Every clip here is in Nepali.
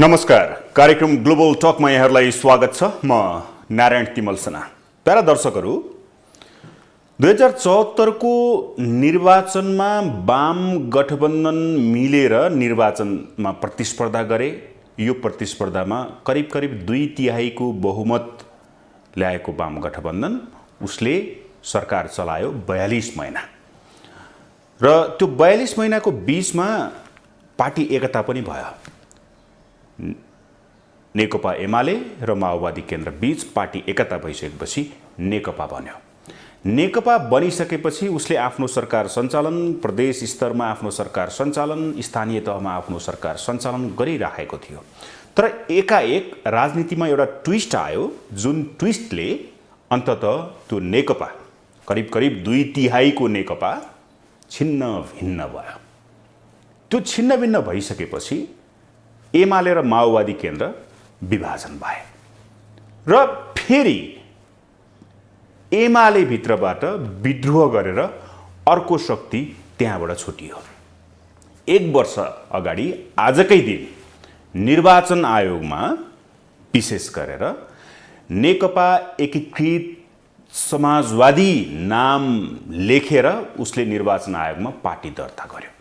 नमस्कार, कार्यक्रम ग्लोबल टकमा यहाँहरूलाई स्वागत छ। म नारायण तिमलसना। प्यारा दर्शकहरू, 2074 को निर्वाचनमा वाम गठबन्धन मिलेर निर्वाचनमा प्रतिस्पर्धा गरे। यो प्रतिस्पर्धामा करिब 2/3 को बहुमत ल्याएको वाम गठबन्धन उसले सरकार चलायो 42 महिना र त्यो 42 महिनाको बीचमा पार्टी एकता पनि भयो। नेकपा एमाले र माओवादी केन्द्र बीच पार्टी एकता भइसकेपछि नेकपा बन्यो। नेकपा बनिसकेपछि उसले आफ्नो सरकार सञ्चालन, प्रदेश स्तरमा आफ्नो सरकार सञ्चालन, स्थानीय तहमा आफ्नो सरकार सञ्चालन गरिराखेको थियो। तर एकाएक राजनीतिमा एउटा ट्विस्ट आयो, जुन ट्विस्टले अन्ततः त्यो नेकपा करिब 2/3 को नेकपा छिन्न भिन्न भयो। त्यो छिन्न भिन्न भइसकेपछि एमाले र माओवादी केन्द्र विभाजन भए र फेरि एमाले भित्रबाट विद्रोह गरेर अर्को शक्ति त्यहाँबाट छुटियो। 1 वर्ष अगाडि आजकै दिन निर्वाचन आयोगमा विशेष गरेर नेकपा एकीकृत समाजवादी नाम लेखेर उसले निर्वाचन आयोगमा पार्टी दर्ता गर्यो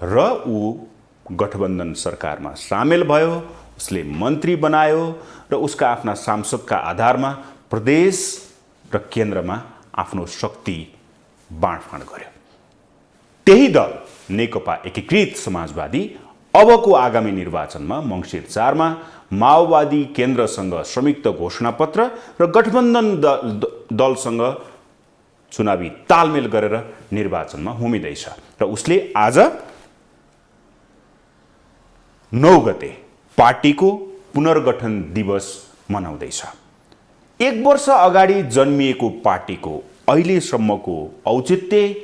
र ऊ गठबन्धन सरकारमा सामेल भयो। उसले मन्त्री बनायो र उसका आफ्ना सांसदका आधारमा प्रदेश र केन्द्रमा आफ्नो शक्ति बाँडफाँड गर्यो। त्यही दल नेकपा एकीकृत समाजवादी अबको आगामी निर्वाचनमा मङ्सिर 4 मा माओवादी केन्द्रसँग संयुक्त घोषणापत्र र गठबन्धन दलसँग चुनावी तालमेल गरेर निर्वाचनमा होमिँदैछ र उसले आज 9 गते पार्टीको पुनर्गठन दिवस मनाउँदैछ। 1 वर्ष अगाडि जन्मिएको पार्टीको अहिलेसम्मको औचित्य,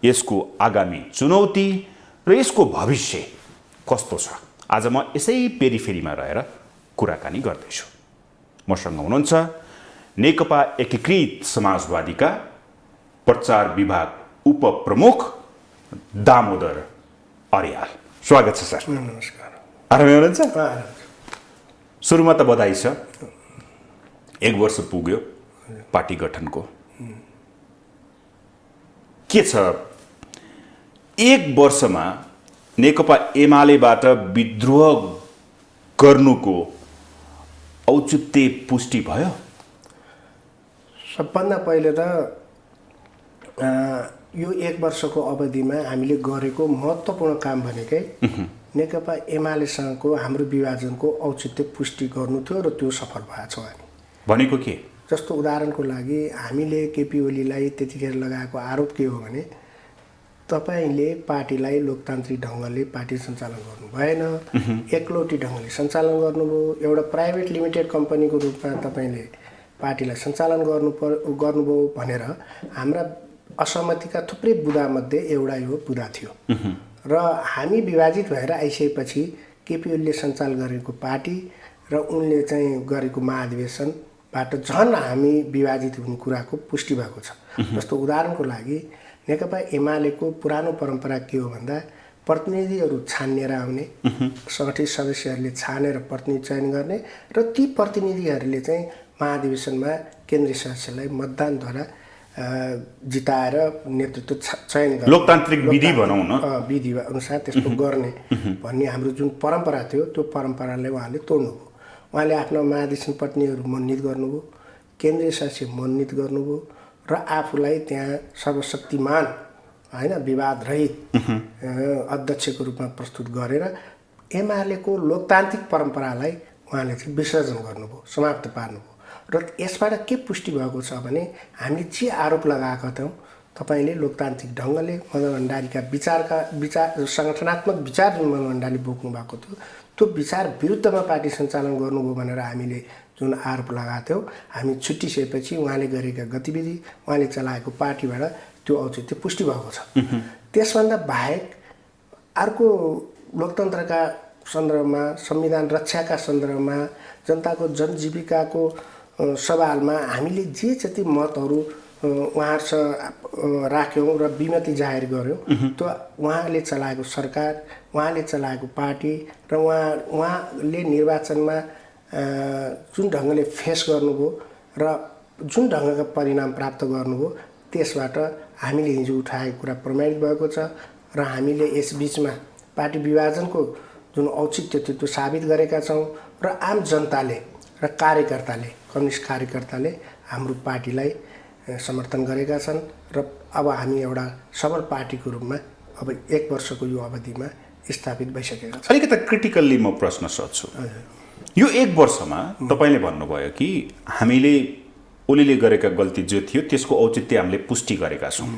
यसको आगामी चुनौती र यसको भविष्य कस्तो छ, आज म यसै पेरिफेरीमा रहेर कुराकानी गर्दैछु। मसँग हुनुहुन्छ नेकपा एकीकृत समाजवादीका प्रचार विभाग उपप्रमुख दामोदर अर्याल। स्वागत छ सर। नमस्कार। आरामै हुनुहुन्छ? सुरुमा त बधाई छ, 1 वर्ष पुग्यो पार्टी गठनको। के छ 1 वर्षमा नेकपा एमालेबाट विद्रोह गर्नुको औचित्य पुष्टि भयो? सबभन्दा पहिले त यो 1 वर्षको अवधिमा हामीले गरेको महत्त्वपूर्ण काम भनेकै नेकपा एमालेसँगको हाम्रो विभाजनको औचित्य पुष्टि गर्नु थियो र त्यो सफल भएको छौँ हामी। भनेको के? जस्तो उदाहरणको लागि हामीले केपी ओलीलाई त्यतिखेर लगाएको आरोप के हो भने तपाईँले पार्टीलाई लोकतान्त्रिक ढङ्गले पार्टी सञ्चालन गर्नु भएन, एकलौटी ढङ्गले सञ्चालन गर्नुभयो, एउटा प्राइभेट लिमिटेड कम्पनीको रूपमा तपाईँले पार्टीलाई सञ्चालन गर्नुभयो भनेर हाम्रा असहमतिका थुप्रै बुदामध्ये एउटा यो बुदा थियो र हामी विभाजित भएर आइसकेपछि केपी ओलीले सञ्चालन गरेको पार्टी र उनले चाहिँ गरेको महाधिवेशनबाट झन् हामी विभाजित हुने कुराको पुष्टि भएको छ। जस्तो उदाहरणको लागि नेकपा एमालेको पुरानो परम्परा के हो भन्दा प्रतिनिधिहरू छानिएर आउने, सङ्गठित सदस्यहरूले छानेर प्रतिनिधि चयन गर्ने र ती प्रतिनिधिहरूले चाहिँ महाधिवेशनमा केन्द्रीय सदस्यलाई मतदानद्वारा जिताएर नेतृत्व चयन गर्ने, लोकतान्त्रिक विधि भनौँ न, विधि अनुसार त्यस्तो गर्ने भन्ने हाम्रो जुन परम्परा थियो त्यो परम्परालाई उहाँले तोड्नुभयो। उहाँले आफ्ना महाधिवेशन प्रतिनिधिहरू मनोनित गर्नुभयो, केन्द्रीय सदस्य मनोनित गर्नुभयो र आफूलाई त्यहाँ सर्वशक्तिमान होइन विवाद रहित अध्यक्षको रूपमा प्रस्तुत गरेर एमालेको लोकतान्त्रिक परम्परालाई उहाँले चाहिँ विसर्जन गर्नुभयो, समाप्त पार्नुभयो। र यसबाट के पुष्टि भएको छ भने हामीले जे आरोप लगाएका थियौँ, तपाईँले लोकतान्त्रिक ढङ्गले मदन भण्डारीका विचार सङ्गठनात्मक विचार जुन मदन भण्डारीले बोक्नु भएको थियो त्यो विचार विरुद्धमा पार्टी सञ्चालन गर्नुभयो भनेर हामीले जुन आरोप लगाएको थियौँ, हामी छुट्टिसकेपछि उहाँले गरेका गतिविधि, उहाँले चलाएको पार्टीबाट त्यो औचित्य पुष्टि भएको छ। त्यसभन्दा बाहेक अर्को लोकतन्त्रका सन्दर्भमा, संविधान रक्षाका सन्दर्भमा, जनताको जनजीविकाको सवालमा हामीले जे जति मतहरू उहाँहरूसँग राख्यौँ र विमति जाहेर गऱ्यौँ। त्यो उहाँले चलाएको सरकार, उहाँले चलाएको पार्टी र उहाँले निर्वाचनमा जुन ढङ्गले फेस गर्नुभयो र जुन ढङ्गका परिणाम प्राप्त गर्नुभयो त्यसबाट हामीले हिजो उठाएको कुरा प्रमाणित भएको छ र हामीले यसबिचमा पार्टी विभाजनको जुन औचित्य थियो त्यो साबित गरेका छौँ र आम जनताले र कार्यकर्ताले, कम्युनिस्ट कार्यकर्ताले हाम्रो पार्टीलाई समर्थन गरेका छन् र अब हामी एउटा सबल पार्टीको रूपमा अब 1 वर्षको यो अवधिमा स्थापित भइसकेका छौँ। अलिकति क्रिटिकल्ली म प्रश्न सोध्छु। यो 1 वर्षमा तपाईँले भन्नुभयो कि हामीले ओलीले गरेका गल्ती जो थियो त्यसको औचित्य हामीले पुष्टि गरेका छौँ।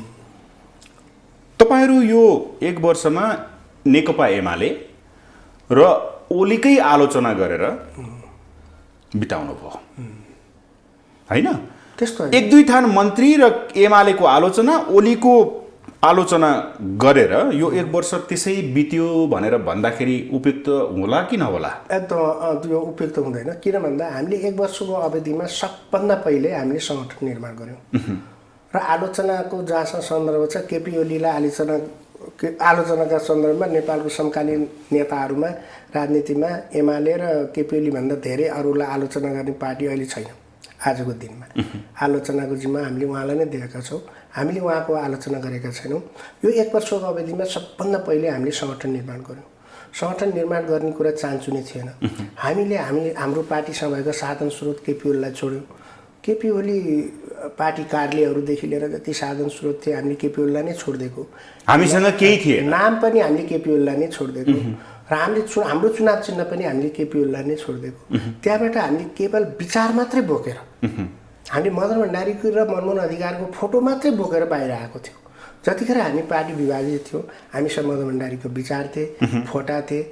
तपाईँहरू यो 1 वर्षमा नेकपा एमाले र ओलीकै आलोचना गरेर बिताउनु भयो होइन? त्यस्तो 1-2 थान मन्त्री र एमालेको आलोचना, ओलीको आलोचना गरेर यो 1 वर्ष त्यसै बित्यो भनेर भन्दाखेरि उपयुक्त होला कि नहोला? एकदम यो उपयुक्त हुँदैन। किन भन्दा हामीले 1 वर्षको अवधिमा सबभन्दा पहिले हामीले सङ्गठन निर्माण गऱ्यौँ र आलोचनाको जहाँसम्म सन्दर्भ छ केपी ओलीलाई आलोचनाका सन्दर्भमा नेपालको समकालीन नेताहरूमा राजनीतिमा एमाले र केपी ओलीभन्दा धेरै अरूलाई आलोचना गर्ने पार्टी अहिले छैन। आजको दिनमा आलोचनाको जिम्मा हामीले उहाँलाई नै दिएका छौँ। हामीले उहाँको आलोचना गरेका छैनौँ। यो 1 वर्षको अवधिमा सबभन्दा पहिले हामीले सङ्गठन निर्माण गऱ्यौँ। सङ्गठन निर्माण गर्ने कुरा चान्चु नै थिएन। हामीले हाम्रो पार्टीसँग भएको साधन स्रोत केपी ओलीलाई छोड्यौँ। केपी ओली पार्टी कार्यालयहरूदेखि लिएर जति साधन स्रोत थिए हामीले केपी ओलीलाई नै छोडिदिएको। हामीसँग केही थिएन, नाम पनि हामीले केपी ओलीलाई नै छोडिदिएको र हाम्रो चुनाव चिन्ह पनि हामीले केपी ओलीलाई नै छोडिदिएको। त्यहाँबाट हामीले केवल विचार मात्रै बोकेर हामीले मदन भण्डारीको र मनमोहन अधिकारको फोटो मात्रै बोकेर बाहिर आएको थियो। जतिखेर हामी पार्टी विभाजित थियौँ हामीसँग मदन भण्डारीको विचार थिए, फोटा थिए,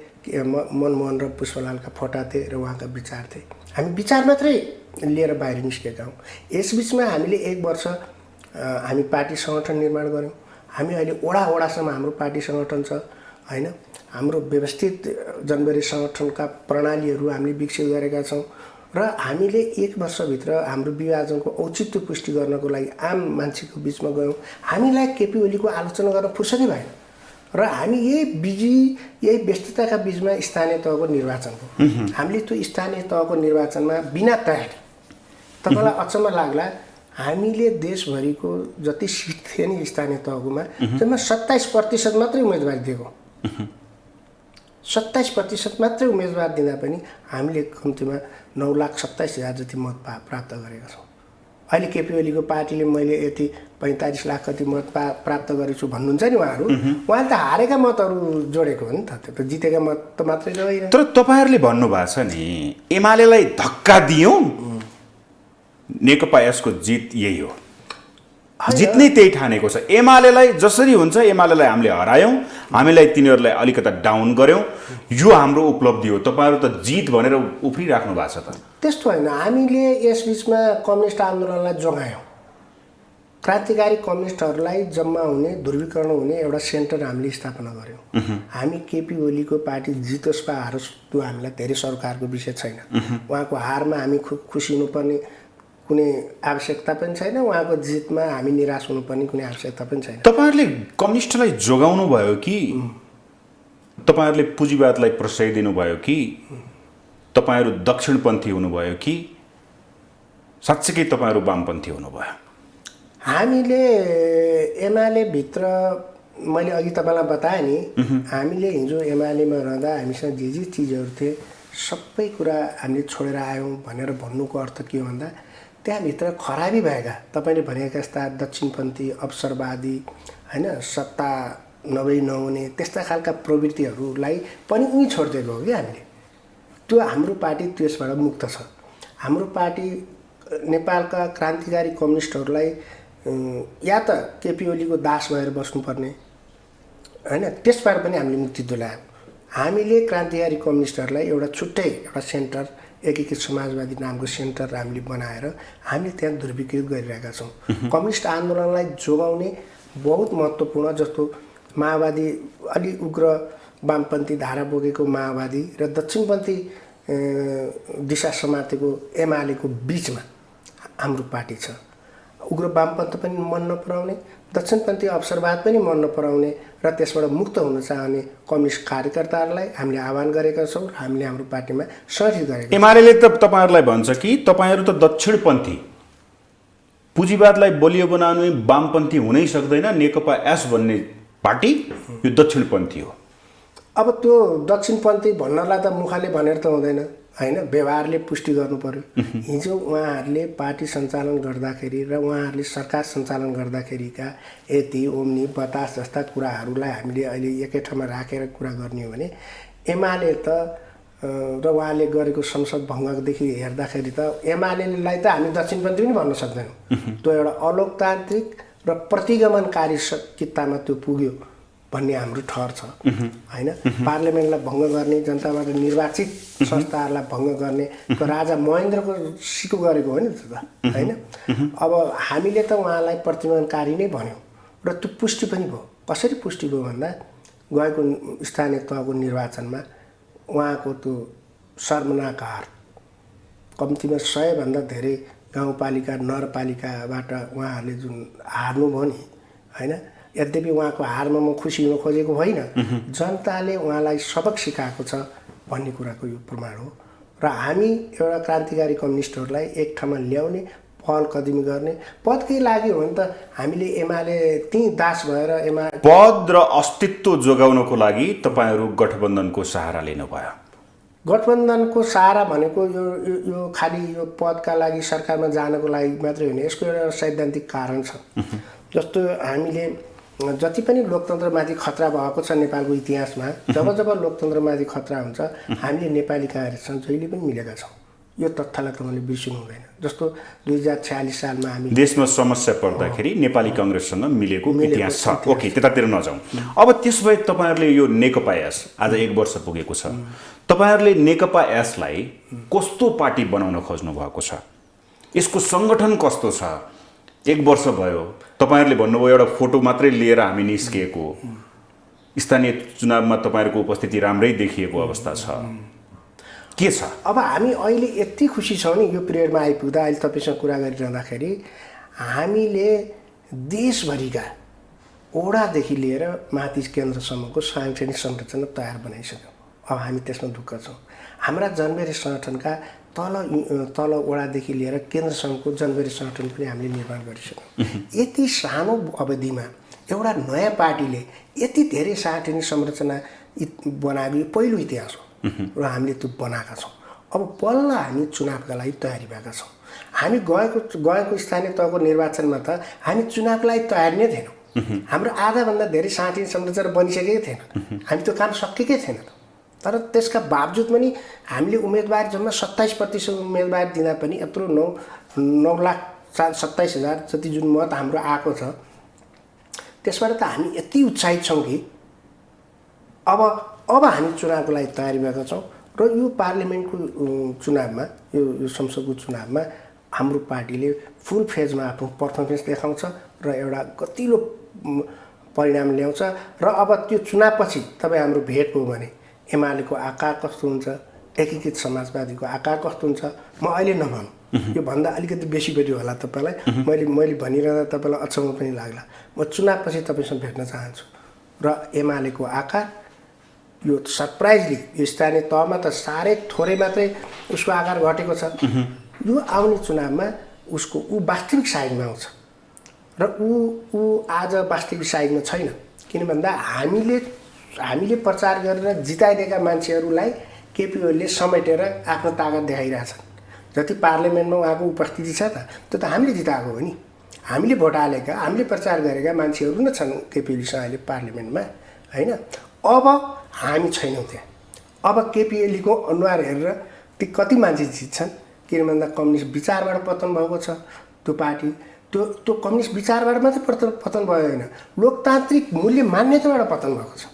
मनमोहन र पुष्पलालका फोटा थिए र उहाँका विचार थिए। हामी विचार मात्रै लिएर बाहिर निस्केका हौँ। यसबिचमा हामीले 1 वर्ष हामी पार्टी सङ्गठन निर्माण गऱ्यौँ। हामी अहिले वडासम्म हाम्रो पार्टी सङ्गठन छ होइन। हाम्रो व्यवस्थित जनवरी सङ्गठनका प्रणालीहरू हामीले विकसित गरेका छौँ र हामीले 1 वर्षभित्र हाम्रो विभाजनको औचित्य पुष्टि गर्नको लागि आम मान्छेको बिचमा गयौँ। हामीलाई केपी ओलीको आलोचना गर्न फुर्सदै भएन र हामी यही व्यस्तताका बिचमा स्थानीय तहको निर्वाचन भयो। हामीले त्यो स्थानीय तहको निर्वाचनमा बिना तयारी, तपाईँलाई अचम्म लाग्ला, हामीले देशभरिको जति सिट थिए नि स्थानीय तहकोमा जम्मा 27% मात्रै उम्मेदवार दिएको। 27% मात्रै उम्मेदवार दिँदा पनि हामीले कम्तीमा 9,27,000 जति मत प्राप्त गरेका छौँ। अहिले केपी ओलीको पार्टीले मैले यति 45 लाख कति मत प्राप्त गरेको छु भन्नुहुन्छ नि उहाँले त हारेका मतहरू जोडेको हो नि त, त्यो त जितेका मत त मात्रै होइन। तर तपाईँहरूले भन्नुभएको छ नि एमालेलाई धक्का दियौँ, नेकपा यसको जित यही हो, जित्नै त्यही ठानेको छ। एमालेलाई जसरी हुन्छ एमालेलाई हामीले हरायौँ, हामीलाई तिनीहरूलाई अलिकता डाउन गऱ्यौँ, यो हाम्रो उपलब्धि हो। तपाईँहरू त जित भनेर उफ्रिराख्नु भएको छ त। त्यस्तो होइन, हामीले यसबिचमा कम्युनिस्ट आन्दोलनलाई जोगायौँ। क्रान्तिकारी कम्युनिस्टहरूलाई जम्मा हुने, ध्रुवीकरण हुने एउटा सेन्टर हामीले स्थापना गऱ्यौँ। हामी केपी ओलीको पार्टी जितोस् वा हारोस् त्यो हामीलाई धेरै सरकारको विषय छैन। उहाँको हारमा हामी खुसी हुनुपर्ने कुनै आवश्यकता पनि छैन, उहाँको जितमा हामी निराश हुनुपर्ने कुनै आवश्यकता पनि छैन। तपाईँहरूले कम्युनिस्टलाई जोगाउनु भयो कि तपाईँहरूले पुँजीवादलाई प्रश्रय दिनुभयो कि तपाईँहरू दक्षिणपन्थी हुनुभयो कि साँच्चीकै तपाईँहरू वामपन्थी हुनुभयो? हामीले एमाले भित्र मैले अघि तपाईँलाई बताएँ नि, हामीले हिजो एमालेमा रहँदा हामीसँग जे चिजहरू थिए सबै कुरा हामीले छोडेर आयौँ भनेर भन्नुको अर्थ के हो भन्दा त्यहाँभित्र खराबी भएका तपाईँले भनेका जस्ता दक्षिणपन्थी अवसरवादी होइन सत्ता नहुने त्यस्ता खालका प्रवृत्तिहरूलाई पनि उहीँ छोडिदिएको हो कि हामीले। त्यो हाम्रो पार्टी त्यसबाट मुक्त छ। हाम्रो पार्टी नेपालका क्रान्तिकारी कम्युनिस्टहरूलाई या त केपी ओलीको दास भएर बस्नुपर्ने होइन, त्यसबाट पनि हामीले मुक्ति दिलायौँ। हामीले क्रान्तिकारी कम्युनिस्टहरूलाई एउटा छुट्टै एउटा सेन्टर, एकीकृत समाजवादी नामको सेन्टर हामीले बनाएर हामीले त्यहाँ ध्रुवीकृत गरिरहेका छौँ। कम्युनिस्ट आन्दोलनलाई जोगाउने बहुत महत्त्वपूर्ण, जस्तो माओवादी अलि उग्र वामपन्थी धारा बोकेको माओवादी र दक्षिणपन्थी दिशा समातेको एमालेको बिचमा हाम्रो पार्टी छ। उग्र वामपन्थ पनि मन नपराउने, दक्षिणपन्थी अवसरवाद पनि मन नपराउने र त्यसबाट मुक्त हुन चाहने कम्युनिस्ट कार्यकर्ताहरूलाई हामीले आह्वान गरेका छौँ र हामीले हाम्रो पार्टीमा सहयोग गरेका छौँ। एमाले त तपाईँहरूलाई भन्छ कि तपाईँहरू त दक्षिणपन्थी, पुँजीवादलाई बलियो बनाउने वामपन्थी हुनै सक्दैन, नेकपा एस भन्ने पार्टी यो दक्षिणपन्थी हो। अब त्यो दक्षिणपन्थी भन्नलाई त मुखले भनेर त हुँदैन होइन, व्यवहारले पुष्टि गर्नु पर्यो। हिजो उहाँहरूले पार्टी सञ्चालन गर्दाखेरि र उहाँहरूले सरकार सञ्चालन गर्दाखेरिका यति ओम्नी बतास जस्ता कुराहरूलाई हामीले अहिले एकै ठाउँमा राखेर कुरा गर्ने हो भने एमाले त र उहाँले गरेको संसद भङ्गदेखि हेर्दाखेरि त एमालेलाई त हामी दक्षिणपन्थी पनि भन्न सक्दैनौँ। त्यो एउटा अलोकतान्त्रिक र प्रतिगमनकारी कित्तामा त्यो पुग्यो भन्ने हाम्रो ठहर छ होइन। पार्लियामेन्टलाई भङ्ग गर्ने, जनताबाट निर्वाचित संस्थाहरूलाई भङ्ग गर्ने त्यो राजा महेन्द्रको सिको गरेको हो नि त होइन। अब हामीले त उहाँलाई प्रतिगमनकारी नै भन्यौँ र त्यो पुष्टि पनि भयो। कसरी पुष्टि भयो भन्दा गएको स्थानीय तहको निर्वाचनमा उहाँको त्यो सर्वनाक हार, कम्तीमा 100 भन्दा धेरै गाउँपालिका नगरपालिकाबाट उहाँहरूले जुन हार्नुभयो नि होइन। यद्यपि उहाँको हारमा म खुसी हुन खोजेको होइन, जनताले उहाँलाई सबक सिकाएको छ भन्ने कुराको यो प्रमाण हो। र हामी एउटा क्रान्तिकारी कम्युनिस्टहरूलाई एक ठाउँमा ल्याउने पहल कदमी गर्ने, पदकै लागि हो भने त हामीले एमाले त्यहीँ दास भएर पद र अस्तित्व जोगाउनको लागि तपाईँहरू गठबन्धनको सहारा लिनुभयो। गठबन्धनको सहारा भनेको यो खालि यो पदका लागि सरकारमा जानको लागि मात्रै होइन, यसको एउटा सैद्धान्तिक कारण छ। जस्तो हामीले जति पनि लोकतन्त्रमाथि खतरा भएको छ नेपालको इतिहासमा, जब जब लोकतन्त्रमाथि खतरा हुन्छ हामीले नेपाली काङ्ग्रेससँग जहिले पनि मिलेका छौँ। यो तथ्यलाई तपाईँले बिर्सिनु हुँदैन। जस्तो 2046 सालमा हामी देशमा समस्या पर्दाखेरि नेपाली काङ्ग्रेससँग मिलेको इतिहास छ। ओके, त्यतातिर नजाउँ। अब त्यसो भए तपाईँहरूले यो नेकपा एस आज 1 वर्ष पुगेको छ, तपाईँहरूले नेकपा एसलाई कस्तो पार्टी बनाउन खोज्नु भएको छ? यसको सङ्गठन कस्तो छ? 1 वर्ष भयो, तपाईँहरूले भन्नुभयो एउटा फोटो मात्रै लिएर हामी निस्किएको, स्थानीय चुनावमा तपाईँहरूको उपस्थिति राम्रै देखिएको अवस्था छ, के छ? अब हामी अहिले यति खुसी छौँ नि यो पिरियडमा आइपुग्दा। अहिले तपाईँसँग कुरा गरिरहँदाखेरि हामीले देशभरिका ओडादेखि लिएर माथि केन्द्रसम्मको सांगठनिक संरचना तयार बनाइसक्यौँ। अब हामी त्यसमा ढुक्क छौँ। हाम्रा जनबेरी सङ्गठनका तल ओडादेखि लिएर केन्द्रसम्मको जनबेरी सङ्गठन पनि हामीले निर्माण गरिसक्यौँ। यति सानो अवधिमा एउटा नयाँ पार्टीले यति धेरै सांगठनिक संरचना बनाएको पहिलो इतिहास हो र हामीले त्यो बनाएका छौँ। अब बल्ल हामी चुनावका लागि तयारी भएका छौँ। हामी गएको स्थानीय तहको निर्वाचनमा त हामी चुनावको लागि तयारी नै थिएनौँ। हाम्रो आधाभन्दा धेरै सांगठनिक संरचना बनिसकेकै थिएन, हामी त्यो काम सकेकै थिएन। तर त्यसका बावजुद पनि हामीले उम्मेदवार जम्मा 27% उम्मेदवार दिँदा पनि यत्रो 9,27,000 जति जुन मत हाम्रो आएको छ, त्यसबाट त हामी यति उत्साहित छौँ कि अब हामी चुनावको लागि तयारी भएका छौँ। र यो पार्लियामेन्टको चुनावमा, यो संसदको चुनावमा हाम्रो पार्टीले फुल फेजमा आफ्नो पर्फर्मेन्स देखाउँछ र एउटा गतिलो परिणाम ल्याउँछ। र अब त्यो चुनावपछि तपाईँ हाम्रो भेट हो भने एमालेको आकार कस्तो हुन्छ, एकीकृत समाजवादीको आकार कस्तो हुन्छ म अहिले नभनौँ, यो भन्दा अलिकति बेसी बेसी होला तपाईँलाई। मैले भनिरहँदा तपाईँलाई अचम्म पनि लाग्ला। म चुनावपछि तपाईँसँग भेट्न चाहन्छु र एमालेको आकार यो सरप्राइजली यो स्थानीय तहमा त साह्रै थोरै मात्रै उसको आकार घटेको छ। यो आउने चुनावमा ऊ वास्तविक साइजमा आउँछ र ऊ आज वास्तविक साइजमा छैन। किन भन्दा हामीले प्रचार गरेर जिताइदिएका मान्छेहरूलाई केपी ओलीले समेटेर आफ्नो ताकत देखाइरहेछन्। जति पार्लियामेन्टमा उहाँको उपस्थिति छ त त्यो त हामीले जिताएको हो नि। हामीले भोट हालेका, हामीले प्रचार गरेका मान्छेहरू नै छन् केपी ओलीसँग अहिले पार्लियामेन्टमा होइन। अब हामी छैनौँ त्यहाँ। अब केपी ओलीको अनुहार हेरेर ती कति मान्छे जित्छन्। किन भन्दा कम्युनिस्ट विचारबाट पतन भएको छ त्यो पार्टी। त्यो कम्युनिस्ट विचारबाट मात्रै पतन भयो होइन, लोकतान्त्रिक मूल्य मान्यताबाट पतन भएको छ।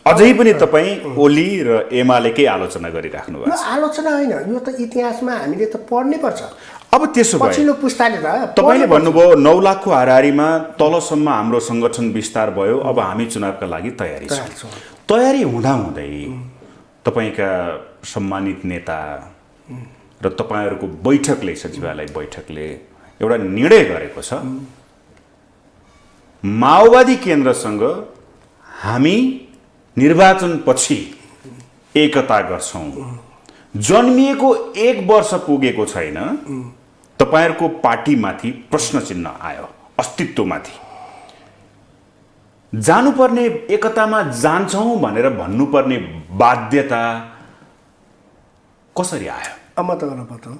अझै पनि तपाईँ ओली र एमालेकै आलोचना गरिराख्नु भएको छ। आलोचना होइन, यो त इतिहासमा हामीले त पढ्नै पर्छ। अब त्यसो भए पछिल्लो पुस्ताले त तपाईँले भन्नुभयो 9 लाखको हाराहारीमा तलसम्म हाम्रो सङ्गठन विस्तार भयो, अब हामी चुनावका लागि तयारी छौँ। तयारी हुँदाहुँदै तपाईँका सम्मानित नेता र तपाईँहरूको बैठकले, सचिवालय बैठकले एउटा निर्णय गरेको छ, माओवादी केन्द्रसँग हामी निर्वाचनपछि एकता गर्छौँ। जन्मिएको 1 वर्ष पुगेको छैन, तपाईहरुको पार्टीमाथि प्रश्न चिन्ह आयो, अस्तित्वमाथि। जानुपर्ने एकतामा जान्छौँ भनेर भन्नुपर्ने बाध्यता कसरी आयो? म तपाईँलाई बताउँ,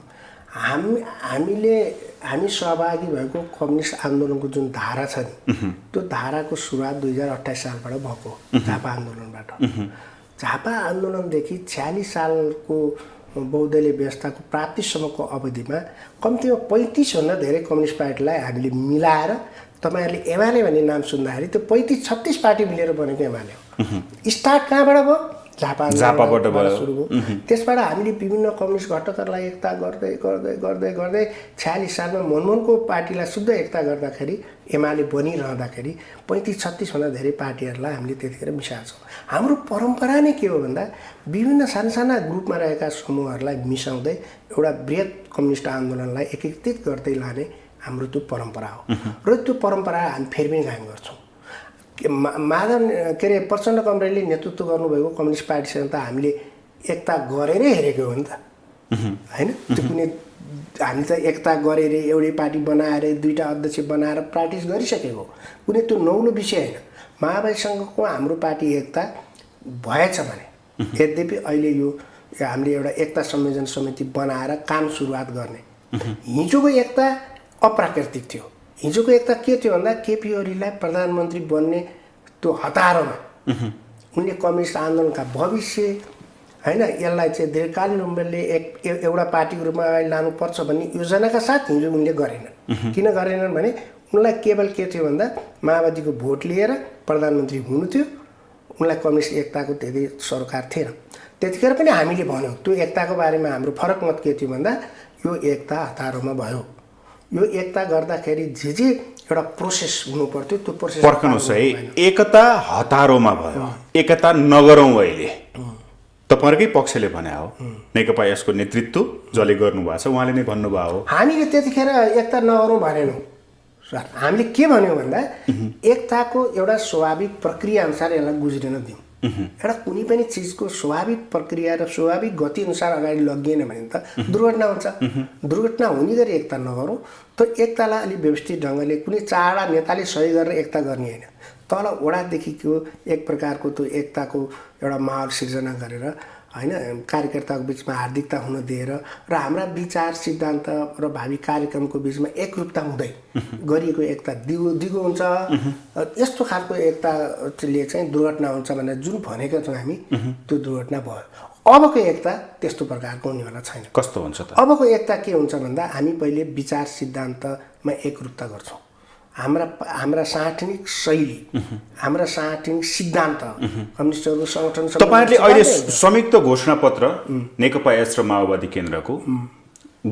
हामी सहभागी भएको कम्युनिस्ट आन्दोलनको जुन धारा छ नि, त्यो धाराको सुरुवात 2028 सालबाट भएको, झापा आन्दोलनबाट। झापा आन्दोलनदेखि 46 सालको बहुदलीय व्यवस्थाको प्राप्तिसम्मको अवधिमा कम्तीमा 35भन्दा धेरै कम्युनिस्ट पार्टीलाई हामीले मिलाएर, तपाईँहरूले एमाले भन्ने नाम सुन्दाखेरि त्यो 35-36 पार्टी मिलेर बनेको एमाले हो। स्टार्ट कहाँबाट भयो? झापाबाट सुरु भयो। त्यसबाट हामीले विभिन्न कम्युनिस्ट घटकहरूलाई एकता गर्दै गर्दै गर्दै गर्दै 46 सालमा मनमोहनको पार्टीलाई शुद्ध एकता गर्दाखेरि, एमाले बनिरहँदाखेरि 35-36 भन्दा धेरै पार्टीहरूलाई हामीले त्यतिखेर मिसाएको छौँ। हाम्रो परम्परा नै के हो भन्दा विभिन्न साना साना ग्रुपमा रहेका समूहहरूलाई मिसाउँदै एउटा बृहत कम्युनिस्ट आन्दोलनलाई एकीकृत गर्दै लाने हाम्रो त्यो परम्परा हो। र त्यो परम्परा हामी फेरि पनि कायम गर्छौँ। प्रचण्ड कमरेडले नेतृत्व गर्नुभएको कम्युनिस्ट पार्टीसँग त हामीले एकता गरेरै हेरेको हो नि त, होइन? त्यो कुनै हामी त एकता गरेर एउटै पार्टी बनाएर 2टा अध्यक्ष बनाएर प्र्याक्टिस गरिसकेको, कुनै त्यो नौलो विषय होइन। माओवादीसँगको हाम्रो पार्टी एकता भएछ भने, यद्यपि अहिले यो हामीले एउटा एकता संयोजन समिति बनाएर काम सुरुवात गर्ने। हिजोको एकता अप्राकृतिक थियो। हिजोको एकता के थियो भन्दा केपी ओलीलाई प्रधानमन्त्री बन्ने त्यो हतारोमा उनले कम्युनिस्ट आन्दोलनका भविष्य, होइन, यसलाई चाहिँ दीर्घकालीन रूपले एउटा पार्टीको रूपमा अगाडि लानुपर्छ भन्ने योजनाका साथ हिजो उनले गरेनन्। किन गरेनन् भने उनलाई केवल के थियो भन्दा माओवादीको भोट लिएर प्रधानमन्त्री हुनु थियो, उनलाई कम्युनिस्ट एकताको त्यति सरकार थिएन। त्यतिखेर पनि हामीले भन्यौँ त्यो एकताको बारेमा हाम्रो फरक मत के थियो भन्दा यो एकता हतारोमा भयो। यो एकता गर्दाखेरि जे एउटा प्रोसेस हुनु पर्थ्यो त्यो प्रोसेस पर्खनुहोस् है, एकता हतारोमा भयो, एकता नगरौँ अहिले तपाईँहरूकै पक्षले भने हो, नेकपा यसको नेतृत्व जसले गर्नुभएको छ उहाँले नै भन्नुभयो हो। हामीले त्यतिखेर एकता नगरौँ भनेनौँ सर। हामीले के भन्यौँ भन्दा एकताको एउटा स्वाभाविक प्रक्रिया अनुसार यसलाई गुज्रिन दिउँ। एउटा कुनै पनि चिजको स्वाभाविक प्रक्रिया र स्वाभाविक गति अनुसार अगाडि लगिएन भने त दुर्घटना हुन्छ। दुर्घटना हुने गरी एकता नगरौँ। त्यो एकतालाई अलिक व्यवस्थित ढङ्गले कुनै चारवटा नेताले सही गरेर एकता गर्ने होइन, तल वडादेखिको एक प्रकारको त्यो एकताको एउटा माहौल सिर्जना गरेर, होइन, कार्यकर्ताको बिचमा हार्दिकता हुन दिएर र हाम्रा विचार सिद्धान्त र भावी कार्यक्रमको बिचमा एकरूपता हुँदै गरिएको एकता दिगो हुन्छ। यस्तो खालको एकताले चाहिँ दुर्घटना हुन्छ भनेर जुन भनेका थियौँ हामी, त्यो दुर्घटना भयो। अबको एकता त्यस्तो प्रकारको हुनेवाला छैन। कस्तो हुन्छ त? अबको एकता के हुन्छ भन्दा हामी पहिले विचार सिद्धान्तमा एकरूपता गर्छौँ। हाम्रा सांगठनिक शैली, हाम्रा सांगठनिक सिद्धान्त, कम्युनिस्टहरूको सङ्गठन। तपाईँहरूले अहिले संयुक्त घोषणापत्र नेकपा एस र माओवादी केन्द्रको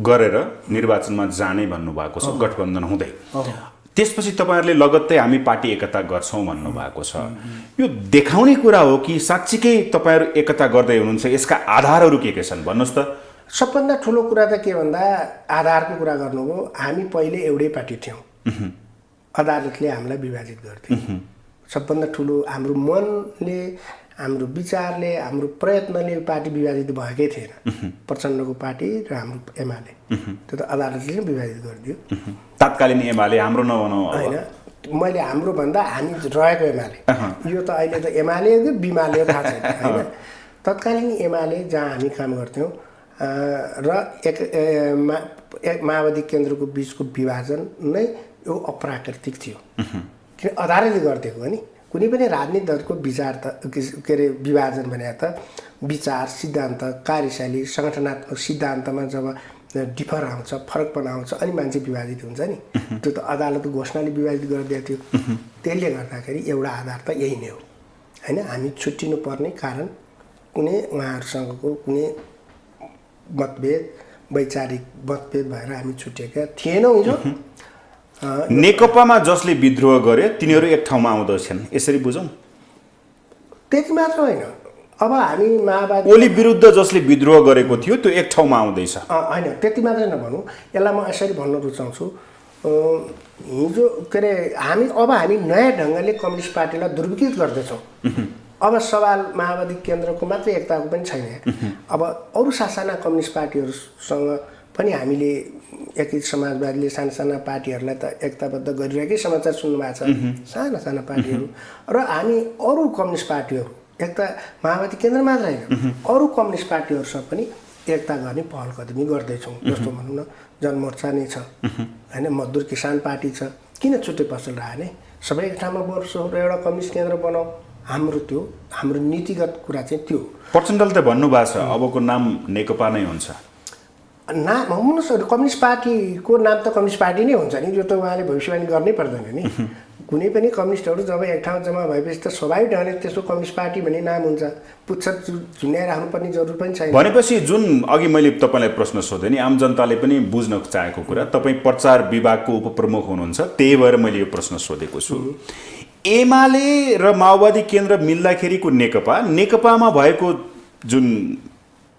गरेर निर्वाचनमा जाने भन्नुभएको छ, गठबन्धन हुँदै। त्यसपछि तपाईँहरूले लगत्तै हामी पार्टी एकता गर्छौँ भन्नुभएको छ। यो देखाउने कुरा हो कि साँच्चीकै तपाईँहरू एकता गर्दै हुनुहुन्छ? यसका आधारहरू के छन् भन्नुहोस् त। सबभन्दा ठुलो कुरा त के भन्दा आधारको कुरा गर्नुभयो। हामी पहिले एउटै पार्टी थियौँ, अदालतले हामीलाई विभाजित गर्थ्यो। सबभन्दा ठुलो हाम्रो मनले, हाम्रो विचारले, हाम्रो प्रयत्नले पार्टी विभाजित भएकै थिएन। प्रचण्डको पार्टी र हाम्रो एमाले, त्यो त अदालतले नै विभाजित गरिदियो। तत्कालीन एमाले हाम्रो नभनौँ होइन, मैले हाम्रो भन्दा हामी रहेको एमाले, यो त अहिले त एमाले बिमाले थाहा छैन, होइन। तत्कालीन एमाले जहाँ हामी काम गर्थ्यौँ र माओवादी केन्द्रको बिचको विभाजन नै यो अप्राकृतिक थियो। किन अदालतले गरिदिएको हो नि। कुनै पनि राजनीतिक दलको विचार त के अरे विभाजन भने त विचार सिद्धान्त, कार्यशैली, सङ्गठनात्मक सिद्धान्तमा जब डिफर आउँछ, फरकपना आउँछ, अनि मान्छे विभाजित हुन्छ नि। त्यो त अदालतको घोषणाले विभाजित गरिदिएको थियो। त्यसले गर्दाखेरि एउटा आधार त यही नै हो, होइन। हामी छुट्टिनु पर्ने कारण कुनै उहाँहरूसँगको कुनै मतभेद, वैचारिक मतभेद भएर हामी छुट्टिएका थिएनौँ हिजो। नेकपामा जसले विद्रोह गरे तिनीहरू एक ठाउँमा आउँदछन्, यसरी बुझौँ? त्यति मात्र होइन, अब हामी माओवादी ओली विरुद्ध जसले विद्रोह गरेको थियो त्यो एक ठाउँमा आउँदैछ। होइन, त्यति मात्रै नभनौँ। यसलाई म यसरी भन्न रुचाउँछु। हिजो के अरे हामी नयाँ ढङ्गले कम्युनिस्ट पार्टीलाई दुर्विकृत गर्दैछौँ। अब सवाल माओवादी केन्द्रको मात्रै एकताको पनि छैन। अब अरू सासाना कम्युनिस्ट पार्टीहरूसँग पनि हामीले एकीकृत समाजवादीले साना पार्टीहरूलाई त एकताबद्ध गरिरहेकै समाचार सुन्नु भएको छ, साना पार्टीहरू। र हामी अरू कम्युनिस्ट पार्टीहरू एकता माओवादी केन्द्र मात्र होइन अरू कम्युनिस्ट पार्टीहरूसँग पनि एकता गर्ने पहल कदमी गर्दैछौँ। जस्तो भनौँ न जनमोर्चा नै छ होइन, मजदुर किसान पार्टी छ, किन छुट्टै पसल राख्ने, सबै एक ठाउँमा बस्छौँ र एउटा कम्युनिस्ट केन्द्र बनाऊ। हाम्रो नीतिगत कुरा चाहिँ त्यो। प्रचण्डले त भन्नुभएको छ अबको नाम नेकपा नै हुन्छ। नाम हुनुहोस्, कम्युनिस्ट पार्टीको नाम त कम्युनिस्ट पार्टी नै हुन्छ नि, यो त उहाँले भविष्यवाणी गर्नै पर्दैन नि। कुनै पनि कम्युनिस्टहरू जब एक ठाउँ जम्मा भएपछि त स्वाभाविक ढङ्गले त्यसको कम्युनिस्ट पार्टी भन्ने नाम हुन्छ, पुच्छर झुन्याइराख्नुपर्ने जरुर पनि छैन। भनेपछि जुन अघि मैले तपाईँलाई प्रश्न सोधेँ नि, आम जनताले पनि बुझ्न चाहेको कुरा, तपाईँ प्रचार विभागको उपप्रमुख हुनुहुन्छ, त्यही भएर मैले यो प्रश्न सोधेको छु। एमाले र माओवादी केन्द्र मिल्दाखेरिको नेकपामा भएको जुन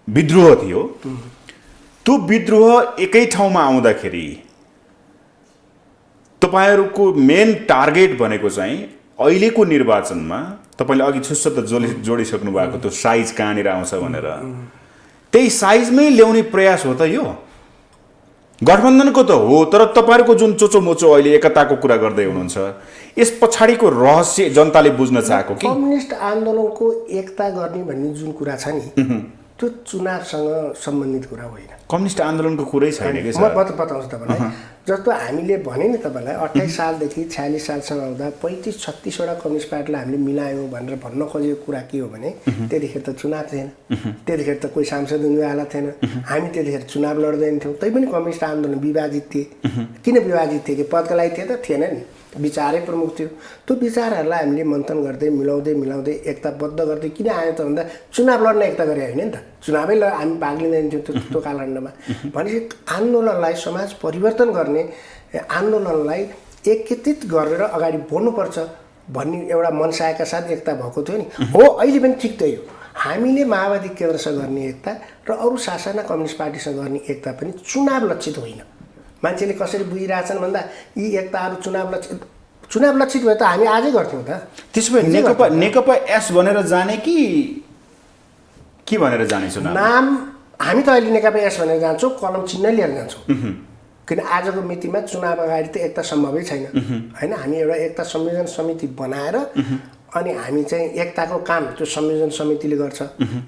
विद्रोह थियो, त्यो विद्रोह एकै ठाउँमा आउँदाखेरि तपाईँहरूको मेन टार्गेट भनेको चाहिँ अहिलेको निर्वाचनमा तपाईँले अघि छुस्स त जोडिसक्नु भएको त्यो साइज कहाँनिर आउँछ भनेर, त्यही साइजमै ल्याउने प्रयास हो त यो? गठबन्धनको त हो, तर तपाईँहरूको जुन चोचोमोचो अहिले एकताको कुरा गर्दै हुनुहुन्छ, यस पछाडिको रहस्य जनताले बुझ्न चाहेको कि कम्युनिस्ट आन्दोलनको एकता गर्ने भन्ने जुन कुरा छ नि, त्यो चुनावसँग सम्बन्धित कुरा होइन। कम्युनिस्ट आन्दोलनको कुरै छैन कि म बताउँछु तपाईँलाई। जस्तो हामीले भने नि तपाईँलाई 28 सालदेखि 46 सालसम्म आउँदा 35-36वटा कम्युनिस्ट पार्टीलाई हामीले मिलायौँ भनेर भन्न खोजेको कुरा के हो भने, त्यतिखेर त चुनाव थिएन, त्यतिखेर त कोही सांसद हुनेवाला थिएन, हामी त्यतिखेर चुनाव लड्दैन थियौँ, तै पनि कम्युनिस्ट आन्दोलन विभाजित थिए। किन विभाजित थिए? कि पदका लागि थिए त थिएन नि, विचारै प्रमुख थियो। त्यो विचारहरूलाई हामीले मन्थन गर्दै मिलाउँदै एकताबद्ध गर्दै किन आयो त भन्दा चुनाव लड्न एकता गरे होइन नि त, चुनावै हामी भाग लिँदैन थियौँ त्यो कालखण्डमा। भनेपछि आन्दोलनलाई समाज परिवर्तन गर्ने आन्दोलनलाई एकत्रित गरेर अगाडि बढ्नुपर्छ भन्ने एउटा मनसायका साथ एकता भएको थियो नि। हो, अहिले पनि ठिक त्यही हो। हामीले माओवादी केन्द्रसँग गर्ने एकता र अरू सासाना कम्युनिस्ट पार्टीसँग गर्ने एकता पनि चुनाव लक्षित होइन। मान्छेले कसरी बुझिरहेछन् भन्दा यी एकताहरू चुनाव लक्षित भए त हामी आजै गर्थ्यौँ त। त्यसो भए नेकपा एस भनेर जाने कि के भनेर जाने चुनाव? नाम हामी त अहिले नेकपा एस भनेर जान्छौँ, कलम चिन्ह लिएर जान्छौँ। किन आजको मितिमा चुनाव अगाडि त एकता सम्भवै छैन होइन। हामी एउटा एकता संयोजन समिति बनाएर अनि हामी चाहिँ एकताको काम त्यो संयोजन समितिले गर्छ।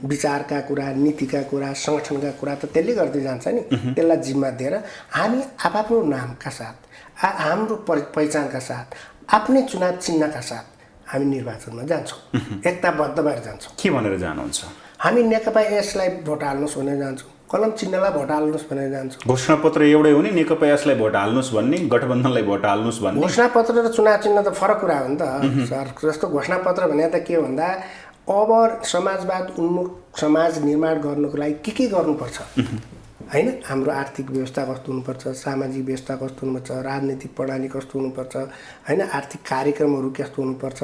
विचारका कुरा, नीतिका कुरा, सङ्गठनका कुरा त त्यसले गर्दै जान्छ नि। त्यसलाई जिम्मा दिएर हामी आफ्नो नामका साथ, हाम्रो पहिचानका साथ, आफ्नै चुनाव चिन्हका साथ हामी निर्वाचनमा जान्छौँ, एकताबद्ध भएर जान्छौँ। के भनेर जानुहुन्छ? हामी नेकपा यसलाई भोट हाल्नुहोस् भनेर जान्छौँ, कलम चिन्हलाई भोट हाल्नुहोस् भनेर जान्छौँ। घोषणापत्र एउटै हो नि, नेकपा यसलाई भोट हाल्नुहोस् भन्ने, गठबन्धनलाई भोट हाल्नुहोस् भन्ने। घोषणापत्र र चुनाव चिन्ह त फरक कुरा हो नि त सर। जस्तो घोषणापत्र भने त के भन्दा अब समाजवाद उन्मुख समाज निर्माण गर्नुको लागि के गर्नुपर्छ होइन, हाम्रो आर्थिक व्यवस्था कस्तो हुनुपर्छ, सामाजिक व्यवस्था कस्तो हुनुपर्छ, राजनीतिक प्रणाली कस्तो हुनुपर्छ होइन, आर्थिक कार्यक्रमहरू कस्तो हुनुपर्छ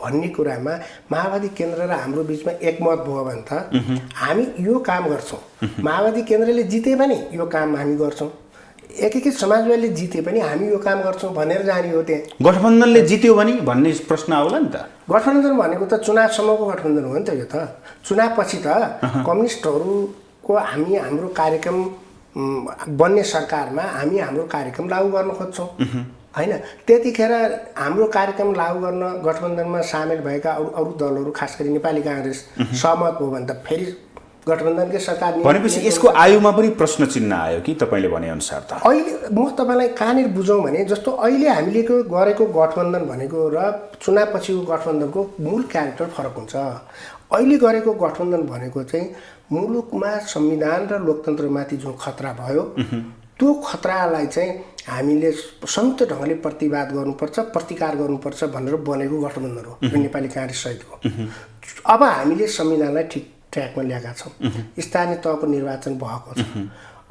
भन्ने कुरामा माओवादी केन्द्र र हाम्रो बिचमा एकमत भयो भने त हामी यो काम गर्छौँ। माओवादी केन्द्रले जिते पनि यो काम हामी गर्छौँ, एकीकृत समाजवादीले जिते पनि हामी यो काम गर्छौँ भनेर जाने हो। त्यहाँ गठबन्धनले जित्यो भने भन्ने प्रश्न आउला नि त। गठबन्धन भनेको त चुनावसम्मको गठबन्धन हो नि त। यो त चुनावपछि त कम्युनिस्टहरूको हाम्रो कार्यक्रम बन्ने सरकारमा हामी हाम्रो कार्यक्रम लागू गर्न खोज्छौँ होइन। त्यतिखेर हाम्रो कार्यक्रम लागू गर्न गठबन्धनमा सामेल भएका अरू दलहरू, खास गरी नेपाली काङ्ग्रेस सहमत भयो भने त फेरि गठबन्धनकै सरकार। भनेपछि यसको आयुमा पनि प्रश्न चिन्ह आयो कि तपाईँले भनेअनुसार त? अहिले म तपाईँलाई कहाँनिर बुझौँ भने, जस्तो अहिले हामीले गरेको गठबन्धन भनेको र चुनाव पछिको गठबन्धनको मूल क्यारेक्टर फरक हुन्छ। अहिले गरेको गठबन्धन भनेको चाहिँ मुलुकमा संविधान र लोकतन्त्रमाथि जुन खतरा भयो त्यो खतरालाई चाहिँ हामीले संयुक्त ढङ्गले प्रतिवाद गर्नुपर्छ, प्रतिकार गर्नुपर्छ भनेर बनेको गठबन्धन हो नेपाली काङ्ग्रेस सहितको। अब हामीले संविधानलाई ठिक ट्र्याकमा ल्याएका छौँ, स्थानीय तहको निर्वाचन भएको छ,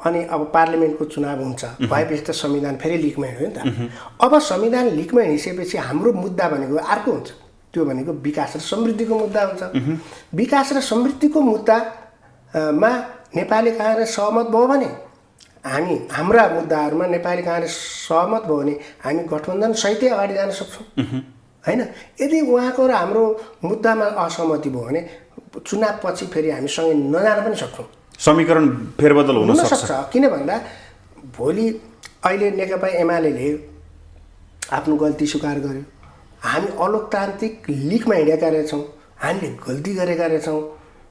अनि अब पार्लिमेन्टको चुनाव हुन्छ, भएपछि त संविधान फेरि लिकमा हिँड्यो नि त। अब संविधान लिकमा हिँडिसकेपछि हाम्रो मुद्दा भनेको अर्को हुन्छ, त्यो भनेको विकास र समृद्धिको मुद्दा हुन्छ। विकास र समृद्धिको मुद्दामा नेपाली काङ्ग्रेस सहमत भयो भने हामी हाम्रा मुद्दाहरूमा नेपाली काङ्ग्रेस सहमत भयो भने हामी गठबन्धन सहितै अगाडि जान सक्छौँ होइन। यदि उहाँको र हाम्रो मुद्दामा असहमति भयो भने चुनावपछि फेरि हामी सँगै नजान पनि सक्छौँ। समीकरण फेरबदल हुन सक्छ। किन भन्दा भोलि अहिले नेकपा एमाले आफ्नो गल्ती स्वीकार गर्यो। हामी अलोकतान्त्रिक लिगमा हिँडेका रहेछौँ, हामीले गल्ती गरेका रहेछौँ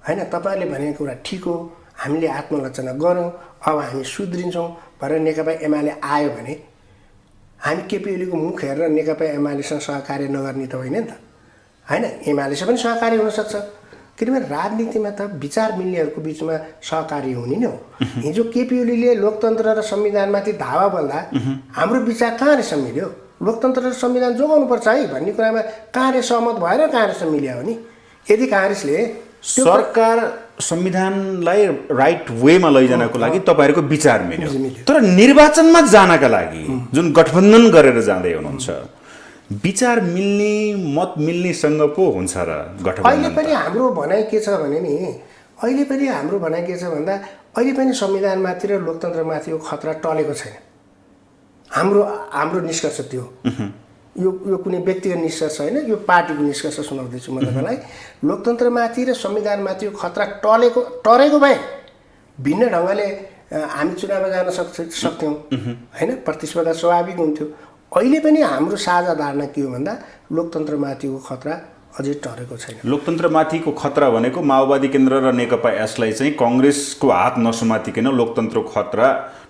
होइन। तपाईँहरूले भनेको कुरा ठिक हो, हामीले आत्मलोचना गऱ्यौँ, अब हामी सुध्रिन्छौँ भनेर नेकपा एमाले आयो भने हामी केपी ओलीको मुख हेरेर नेकपा एमालेसँग सहकार्य नगर्ने त होइन नि त होइन। एमालेसँग पनि सहकार्य हुनसक्छ, किनभने राजनीतिमा त विचार मिल्नेहरूको बिचमा सहकार्य हुने नै हो। हिजो केपी ओलीले लोकतन्त्र र संविधानमाथि धावा बोल्दा हाम्रो विचार कहाँले मिल्यो? लोकतन्त्र र संविधान जोगाउनुपर्छ है भन्ने कुरामा कहाँले सहमत भएर काङ्ग्रेससँग मिल्यो भने यदि काङ्ग्रेसले सरकार संविधानलाई राइट वेमा लैजानको लागि तपाईँहरूको विचार मिल्यो, तर निर्वाचनमा जानका लागि जुन गठबन्धन गरेर जाँदै हुनुहुन्छ, विचार मिल्ने मत मिल्नेसँग पो हुन्छ र गठबन्धन? अहिले पनि हाम्रो भनाइ के छ भने नि, अहिले पनि हाम्रो भनाइ के छ भन्दा अहिले पनि संविधानमाथि र लोकतन्त्रमाथिको खतरा टलेको छैन। हाम्रो निष्कर्ष त्यो यो कुनै व्यक्तिगत निष्कर्ष होइन, यो पार्टीको निष्कर्ष सुनाउँदैछु म तपाईँलाई। लोकतन्त्रमाथि र संविधानमाथिको खतरा टरेको भए भिन्न ढङ्गले हामी चुनावमा जान सक्थ्यौँ होइन, प्रतिस्पर्धा स्वाभाविक हुन्थ्यो। अहिले पनि हाम्रो साझा धारणा के हो भन्दा लोकतन्त्रमाथिको खतरा अझै टरेको छैन। लोकतन्त्रमाथिको खतरा भनेको माओवादी केन्द्र र नेकपा यसलाई चाहिँ कङ्ग्रेसको हात नसमातिकन लोकतन्त्रको खतरा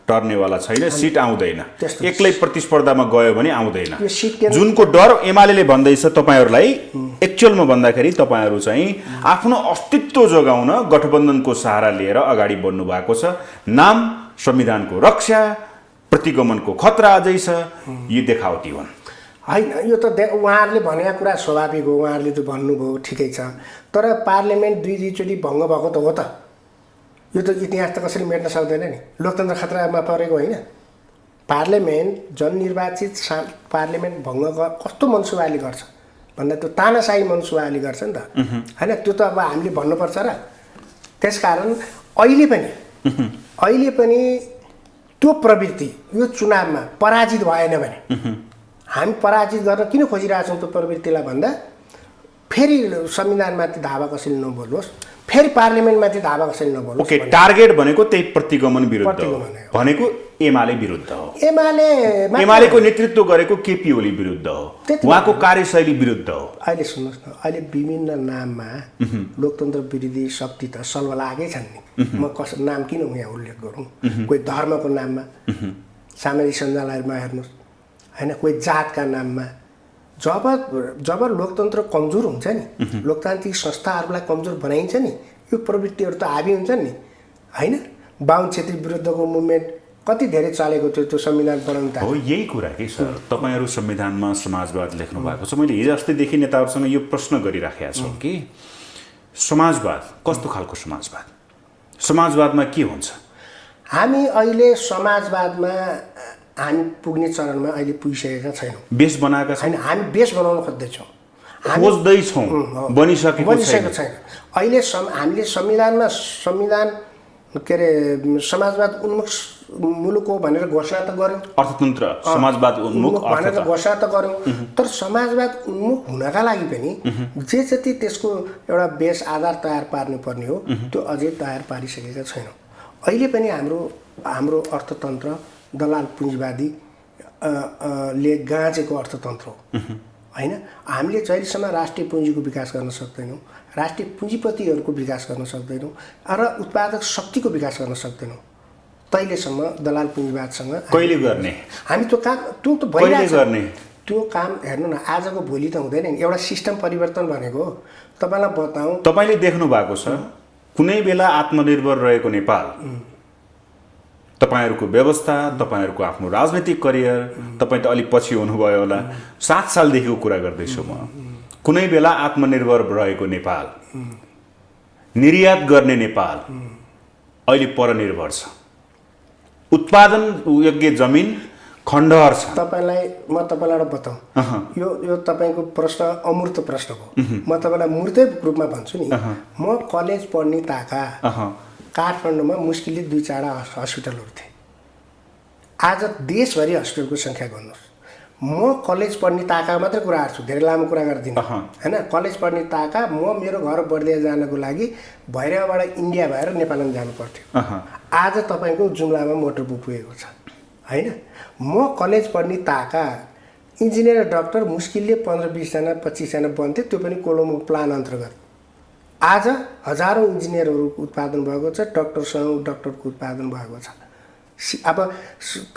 टर्नेवाला छैन, सिट आउँदैन। एक्लै प्रतिस्पर्धामा गयो भने आउँदैन, जुनको डर एमाले भन्दैछ तपाईँहरूलाई। एक्चुअलमा भन्दाखेरि तपाईँहरू चाहिँ आफ्नो अस्तित्व जोगाउन गठबन्धनको सहारा लिएर अगाडि बढ्नु भएको छ। नाम संविधानको रक्षा, प्रतिगमनको खतरा अझै छ, यी देखावटी हुन् होइन। यो त उहाँहरूले भनेका कुरा स्वाभाविक हो, उहाँहरूले त भन्नुभयो ठिकै छ, तर पार्लियामेन्ट दुईचोटि भङ्ग भएको त हो त। यो त इतिहास त कसरी मेट्न सक्दैन नि। लोकतन्त्र खतरामा परेको होइन। पार्लियामेन्ट जननिर्वाचित पार्लियामेन्ट भङ्ग कस्तो मनसुवाले गर्छ भन्दा त्यो तानाशाही मनसुवाले गर्छ नि त होइन। त्यो त अब हामीले भन्नुपर्छ र। त्यसकारण अहिले पनि त्यो प्रवृत्ति यो चुनावमा पराजित भएन भने हामी पराजित गर्न किन खोजिरहेछौँ त्यो प्रवृत्तिलाई भन्दा फेरि संविधानमाथि धावा कसैले नबोलोस्, फेरि पार्लियामेन्टमाथि धावा कसैले नबोलोस्। ओके, टार्गेट भनेको त्यही प्रतिगमन विरुद्ध हो, भनेको एमाले विरुद्ध हो। एमालेको नेतृत्व गरेको केपी ओली विरुद्ध हो, उहाँको कार्यशैली विरुद्ध हो। अहिले सुन्नुहोस् न, अहिले विभिन्न नाममा लोकतन्त्र विरोधी शक्ति त सल्बलाएकै छन् नि। म नाम किन यहाँ उल्लेख गरौँ? कोही धर्मको नाममा सामाजिक सञ्जालहरूमा हेर्नुहोस् होइन, कोही जातका नाममा। जब लोकतन्त्र कमजोर हुन्छ नि, लोकतान्त्रिक संस्थाहरूलाई कमजोर बनाइन्छ नि, यो प्रवृत्तिहरू त हाबी हुन्छन् नि होइन। बाहुन छेत्री विरुद्धको मुभमेन्ट कति धेरै चलेको थियो, त्यो संविधान बनाउनु त हो। यही कुरा के सर, तपाईँहरू संविधानमा समाजवाद लेख्नु भएको छ। मैले हिजो अस्तिदेखि नेताहरूसँग यो प्रश्न गरिराखेका छु कि समाजवाद कस्तो खालको समाजवाद, समाजवादमा के हुन्छ? हामी अहिले समाजवादमा हामी पुग्ने चरणमा अहिले पुगिसकेका छैनौँ। बेस बनाएका छैन, हामी बेस बनाउन खोज्दैछौँ, खोज्दैछौँ, बनिसकेको छैन। अहिले हामीले संविधान के अरे समाजवाद उन्मुख मुलुक हो भनेर घोषणा त गऱ्यौँ, अर्थतन्त्र समाजवाद उन्मुख भनेर घोषणा त गऱ्यौँ, तर समाजवाद उन्मुख हुनका लागि पनि जे जति त्यसको एउटा बेस आधार तयार पार्नुपर्ने हो त्यो अझै तयार पारिसकेका छैनौँ। अहिले पनि हाम्रो अर्थतन्त्र दलाल पुँजीवादी ले गाँचेको अर्थतन्त्र हो होइन। हामीले जहिलेसम्म राष्ट्रिय पुँजीको विकास गर्न सक्दैनौँ, राष्ट्रिय पुँजीपतिहरूको विकास गर्न सक्दैनौँ र उत्पादक शक्तिको विकास गर्न सक्दैनौँ, तहिलेसम्म दलाल पुँजीवादसँग कहिले गर्ने हामी त्यो काम त्यो त भइरहेछ। त्यो काम हेर्नु न, आजको भोलि त हुँदैन नि। एउटा सिस्टम परिवर्तन भनेको तपाईँलाई बताऊँ, तपाईँले देख्नु भएको छ कुनै बेला आत्मनिर्भर रहेको नेपाल, तपाईँहरूको व्यवस्था, तपाईँहरूको आफ्नो राजनैतिक करियर, तपाईँ त अलि पछि हुनुभयो होला, 7 सालदेखिको कुरा गर्दैछु म। कुनै बेला आत्मनिर्भर रहेको नेपाल, निर्यात गर्ने नेपाल अहिले परनिर्भर छ। उत्पादन योग्य जमिन खण्डहर छ। म तपाईँलाई बताऊँ, यो तपाईँको प्रश्न अमूर्त प्रश्न हो। म तपाईँलाई मूर्त रूपमा भन्छु नि। म कलेज पढ्ने ताका काठमाडौँमा मुस्किलले 2-4 हस्पिटलहरू थिए आज देशभरि हस्पिटलको सङ्ख्या गर्नुहोस्। म कलेज पढ्ने ताका मात्रै कुरा गर्छु, धेरै लामो कुरा गर्दिनँ होइन। कलेज पढ्ने ताका म मेरो घर बर्दिया जानको लागि भैरवबाट इन्डिया भएर नेपालमा जानु पर्थ्यो। आज तपाईँको जुम्लामा मोटर पुगेको छ होइन। म कलेज पढ्ने ताका इन्जिनियर डक्टर मुस्किलले 15-20 जना 25 जना बन्थे, त्यो पनि कोलोमो प्लान अन्तर्गत। आज हजारौँ इन्जिनियरहरूको उत्पादन भएको छ, डक्टरको उत्पादन भएको छ। अब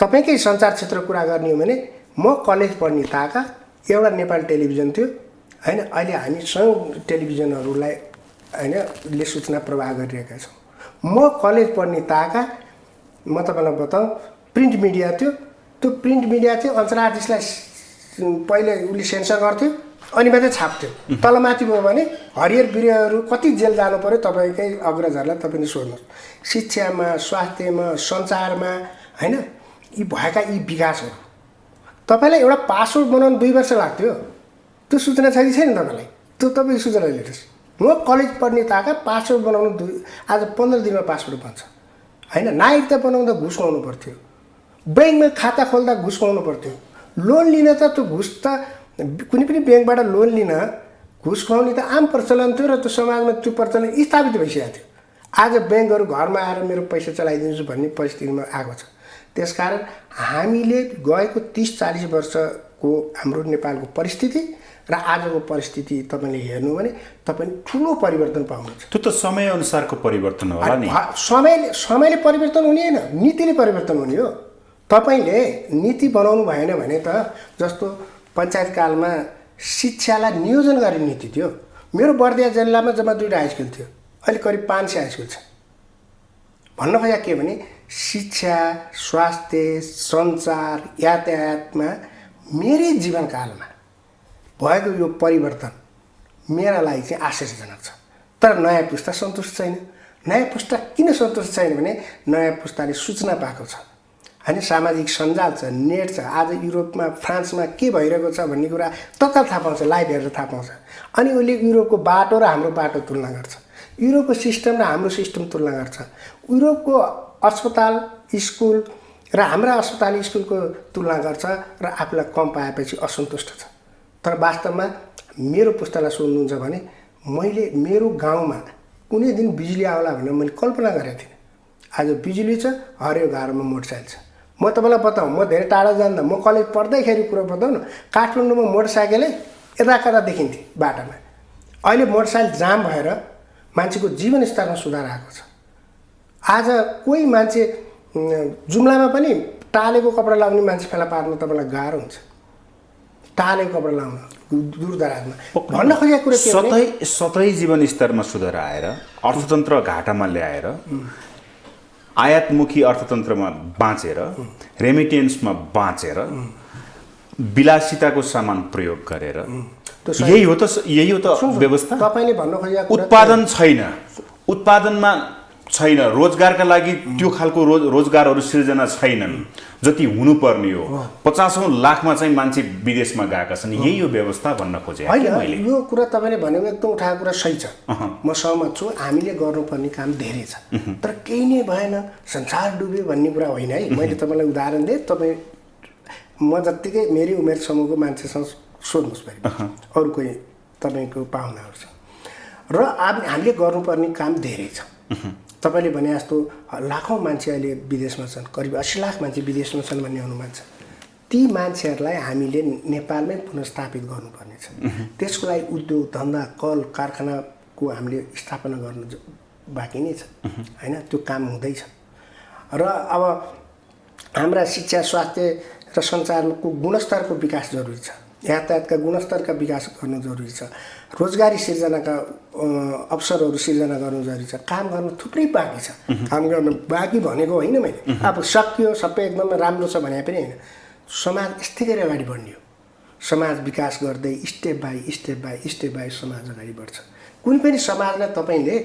तपाईँकै सञ्चार क्षेत्र कुरा गर्ने हो भने म कलेज पढ्ने ताका एउटा नेपाल टेलिभिजन थियो होइन। अहिले हामी 100 टेलिभिजनहरूलाई होइन ले सूचना प्रवाह गरिरहेका छौँ। म कलेज पढ्ने ताका म तपाईँलाई बताउँ प्रिन्ट मिडिया थियो। त्यो प्रिन्ट मिडिया थियो अन्तर्राष्ट्रियलाई पहिले उसले सेन्सर गर्थ्यो अनि मात्रै छाप्थ्यो। तलमाथि भयो भने हरियर बिरुवाहरू कति जेल जानु पऱ्यो तपाईँकै अग्रजहरूलाई तपाईँले सोध्नुहोस्। शिक्षामा, स्वास्थ्यमा, सञ्चारमा होइन यी भएका यी विकासहरू तपाईँलाई एउटा पासवर्ड बनाउनु 2 वर्ष लाग्थ्यो। त्यो सूचना छ कि छैन तपाईँलाई? त्यो तपाईँ सूचना लिनुहोस्। म कलेज पढ्ने ताका पासवर्ड बनाउनु आज 15 दिनमा पासवर्ड बन्छ होइन। नागरिकता बनाउँदा घुस खुवाउनु पर्थ्यो, ब्याङ्कमा खाता खोल्दा घुस खुवाउनु पर्थ्यो। लोन लिन त त्यो घुस त कुनै पनि ब्याङ्कबाट लोन लिन घुस खुवाउने त आम प्रचलन थियो र त्यो समाजमा त्यो प्रचलन स्थापित भइसकेको थियो। आज ब्याङ्कहरू घरमा आएर मेरो पैसा चलाइदिन्छु भन्ने परिस्थितिमा आएको छ। त्यसकारण हामीले गएको 30-40 वर्षको हाम्रो नेपालको परिस्थिति र आजको परिस्थिति तपाईँले हेर्नु भने तपाईँ ठुलो परिवर्तन पाउनुहुन्छ। त्यो त समयअनुसारको परिवर्तन होला नि। समयले परिवर्तन हुने होइन, नीतिले परिवर्तन हुने हो। तपाईँले नीति बनाउनु भएन भने त जस्तो पञ्चायतकालमा शिक्षालाई नियोजन गर्ने नीति थियो। मेरो बर्दिया जिल्लामा जम्मा 2टा हाई स्कुल थियो, अहिले करिब 500 हाई स्कुल छ। भन्न खोजेको के भने शिक्षा, स्वास्थ्य, सञ्चार, यातायातमा मेरै जीवनकालमा भएको यो परिवर्तन मेरा लागि चाहिँ आश्चर्यजनक छ। तर नयाँ पुस्ता सन्तुष्ट छैन। नयाँ पुस्ता किन सन्तुष्ट छैन भने नयाँ पुस्ताले सूचना पाएको छ होइन। सामाजिक सञ्जाल छ, नेट छ। आज युरोपमा, फ्रान्समा के भइरहेको छ भन्ने कुरा तत्काल थाहा पाउँछ, लाइभ हेरेर थाहा पाउँछ। अनि उसले युरोपको बाटो र हाम्रो बाटो तुलना गर्छ, युरोपको सिस्टम र हाम्रो सिस्टम तुलना गर्छ, युरोपको अस्पताल स्कुल र हाम्रा अस्पताल स्कुलको तुलना गर्छ र आफूलाई कम पाएपछि असन्तुष्ट छ। तर वास्तवमा मेरो पुस्तालाई सोध्नुहुन्छ भने मैले मेरो गाउँमा कुनै दिन बिजुली आउला भनेर मैले कल्पना गरेको थिइनँ। आज बिजुली छ, हरेक घरमा मोटरसाइकल छ। म तपाईँलाई बताऊँ, म धेरै टाढा जान्दा, म कलेज पढ्दैखेरि कुरा बताउँ न, काठमाडौँमा मोटरसाइकलै यता कता देखिन्थे बाटोमा। अहिले मोटरसाइकल जाम भएर मान्छेको जीवनस्तरमा सुधार आएको छ। आज कोही मान्छे जुम्लामा पनि टालेको कपडा लाउने मान्छे फेला पार्न तपाईँलाई गाह्रो हुन्छ। टालेको कपडा लाउन दूरदराजमा भन्न खोजेको कुरा के हो, सतै जीवनस्तरमा सुधार आएर अर्थतन्त्र घाटामा ल्याएर आयातमुखी अर्थतन्त्रमा बाँचेर रेमिटेन्समा बाँचेर विलासिताको सामान प्रयोग गरेर यही हो त व्यवस्था। तपाईँले भन्न खोजेको उत्पादन छैन, उत्पादनमा छैन, रोजगारका लागि त्यो खालको रोजगारहरू सिर्जना छैनन् जति हुनुपर्ने हो। 50औं लाखमा चाहिँ मान्छे विदेशमा गएका छन्। यही हो व्यवस्था भन्न खोजेँ मैले। यो कुरा तपाईँले भनेको एकदम उठाएको कुरा सही छ, म सहमत छु। हामीले गर्नुपर्ने काम धेरै छ, तर केही नै भएन, संसार डुब्यो भन्ने कुरा होइन है। मैले तपाईँलाई उदाहरण दिएँ, तपाईँ म जत्तिकै मेरै उमेर समूहको मान्छेसँग सोध्नुहोस् पऱ्यो, अरू कोही तपाईँको पाहुनाहरू छ। र हामीले गर्नुपर्ने काम धेरै छ। तपाईँले भने जस्तो लाखौँ मान्छे अहिले विदेशमा छन्, करिब 80 लाख मान्छे विदेशमा छन् भन्ने अनुमान छ। ती मान्छेहरूलाई हामीले नेपालमै पुनर्स्थापित गर्नुपर्ने छ। त्यसको लागि उद्योग धन्दा कल कारखानाको हामीले स्थापना गर्नु बाँकी नै छ होइन। त्यो काम हुँदैछ। र अब हाम्रा शिक्षा, स्वास्थ्य र सञ्चारको गुणस्तरको विकास जरुरी छ। यातायातका गुणस्तरका विकास गर्नु जरुरी छ। रोजगारी सिर्जनाका अवसरहरू सिर्जना गर्नु जरुरी छ। काम गर्न थुप्रै बाँकी छ। काम गर्न बाँकी भनेको होइन मैले, अब सकियो सबै एकदम राम्रो छ भने पनि होइन। समाज यस्तै गरी अगाडि बढ्ने हो। समाज विकास गर्दै स्टेप बाई समाज अगाडि बढ्छ। कुनै पनि समाजलाई तपाईँले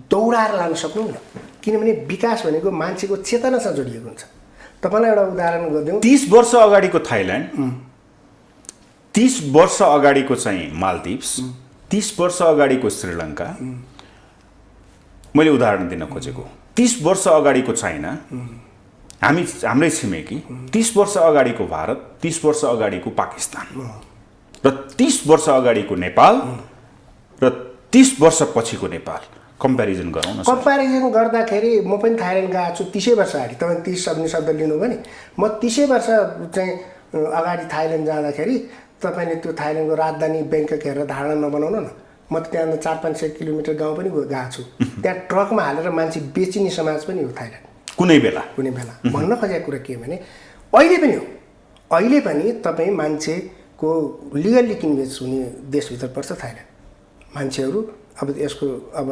दौडाएर लान सक्नुहुन्न, किनभने विकास भनेको मान्छेको चेतनासँग जोडिएको हुन्छ। तपाईँलाई एउटा उदाहरण गरिदिउँ। 30 वर्ष अगाडिको थाइल्यान्ड, 30 वर्ष अगाडिको चाहिँ मालदिप्स, 30 वर्ष अगाडिको श्रीलङ्का, मैले उदाहरण दिन खोजेको। 30 वर्ष अगाडिको चाइना हाम्रै छिमेकी 30 वर्ष अगाडिको भारत, 30 वर्ष अगाडिको पाकिस्तान र 30 वर्ष अगाडिको नेपाल र 30 वर्ष पछिको नेपाल कम्पेरिजन गरौँ न। कम्पेरिजन गर्दाखेरि म पनि थाइल्यान्ड गएको छु 30 वर्ष अगाडि। तपाईँ 30 शब्द लिनु भने म 30 वर्ष चाहिँ अगाडि थाइल्यान्ड जाँदाखेरि तपाईँले त्यो थाइल्यान्डको राजधानी ब्याङ्कक हेरेर धारणा नबनाउनु न। म त त्यहाँ 400-500 किलोमिटर गाउँ पनि गएको छु। त्यहाँ ट्रकमा हालेर मान्छे बेचिने समाज पनि हो थाइल्यान्ड कुनै बेला। भन्न खोजेको कुरा के भने अहिले पनि हो, अहिले पनि तपाईँ मान्छेको लिगल्ली किनबेच हुने देशभित्र पर्छ थाइल्यान्ड। मान्छेहरू अब यसको अब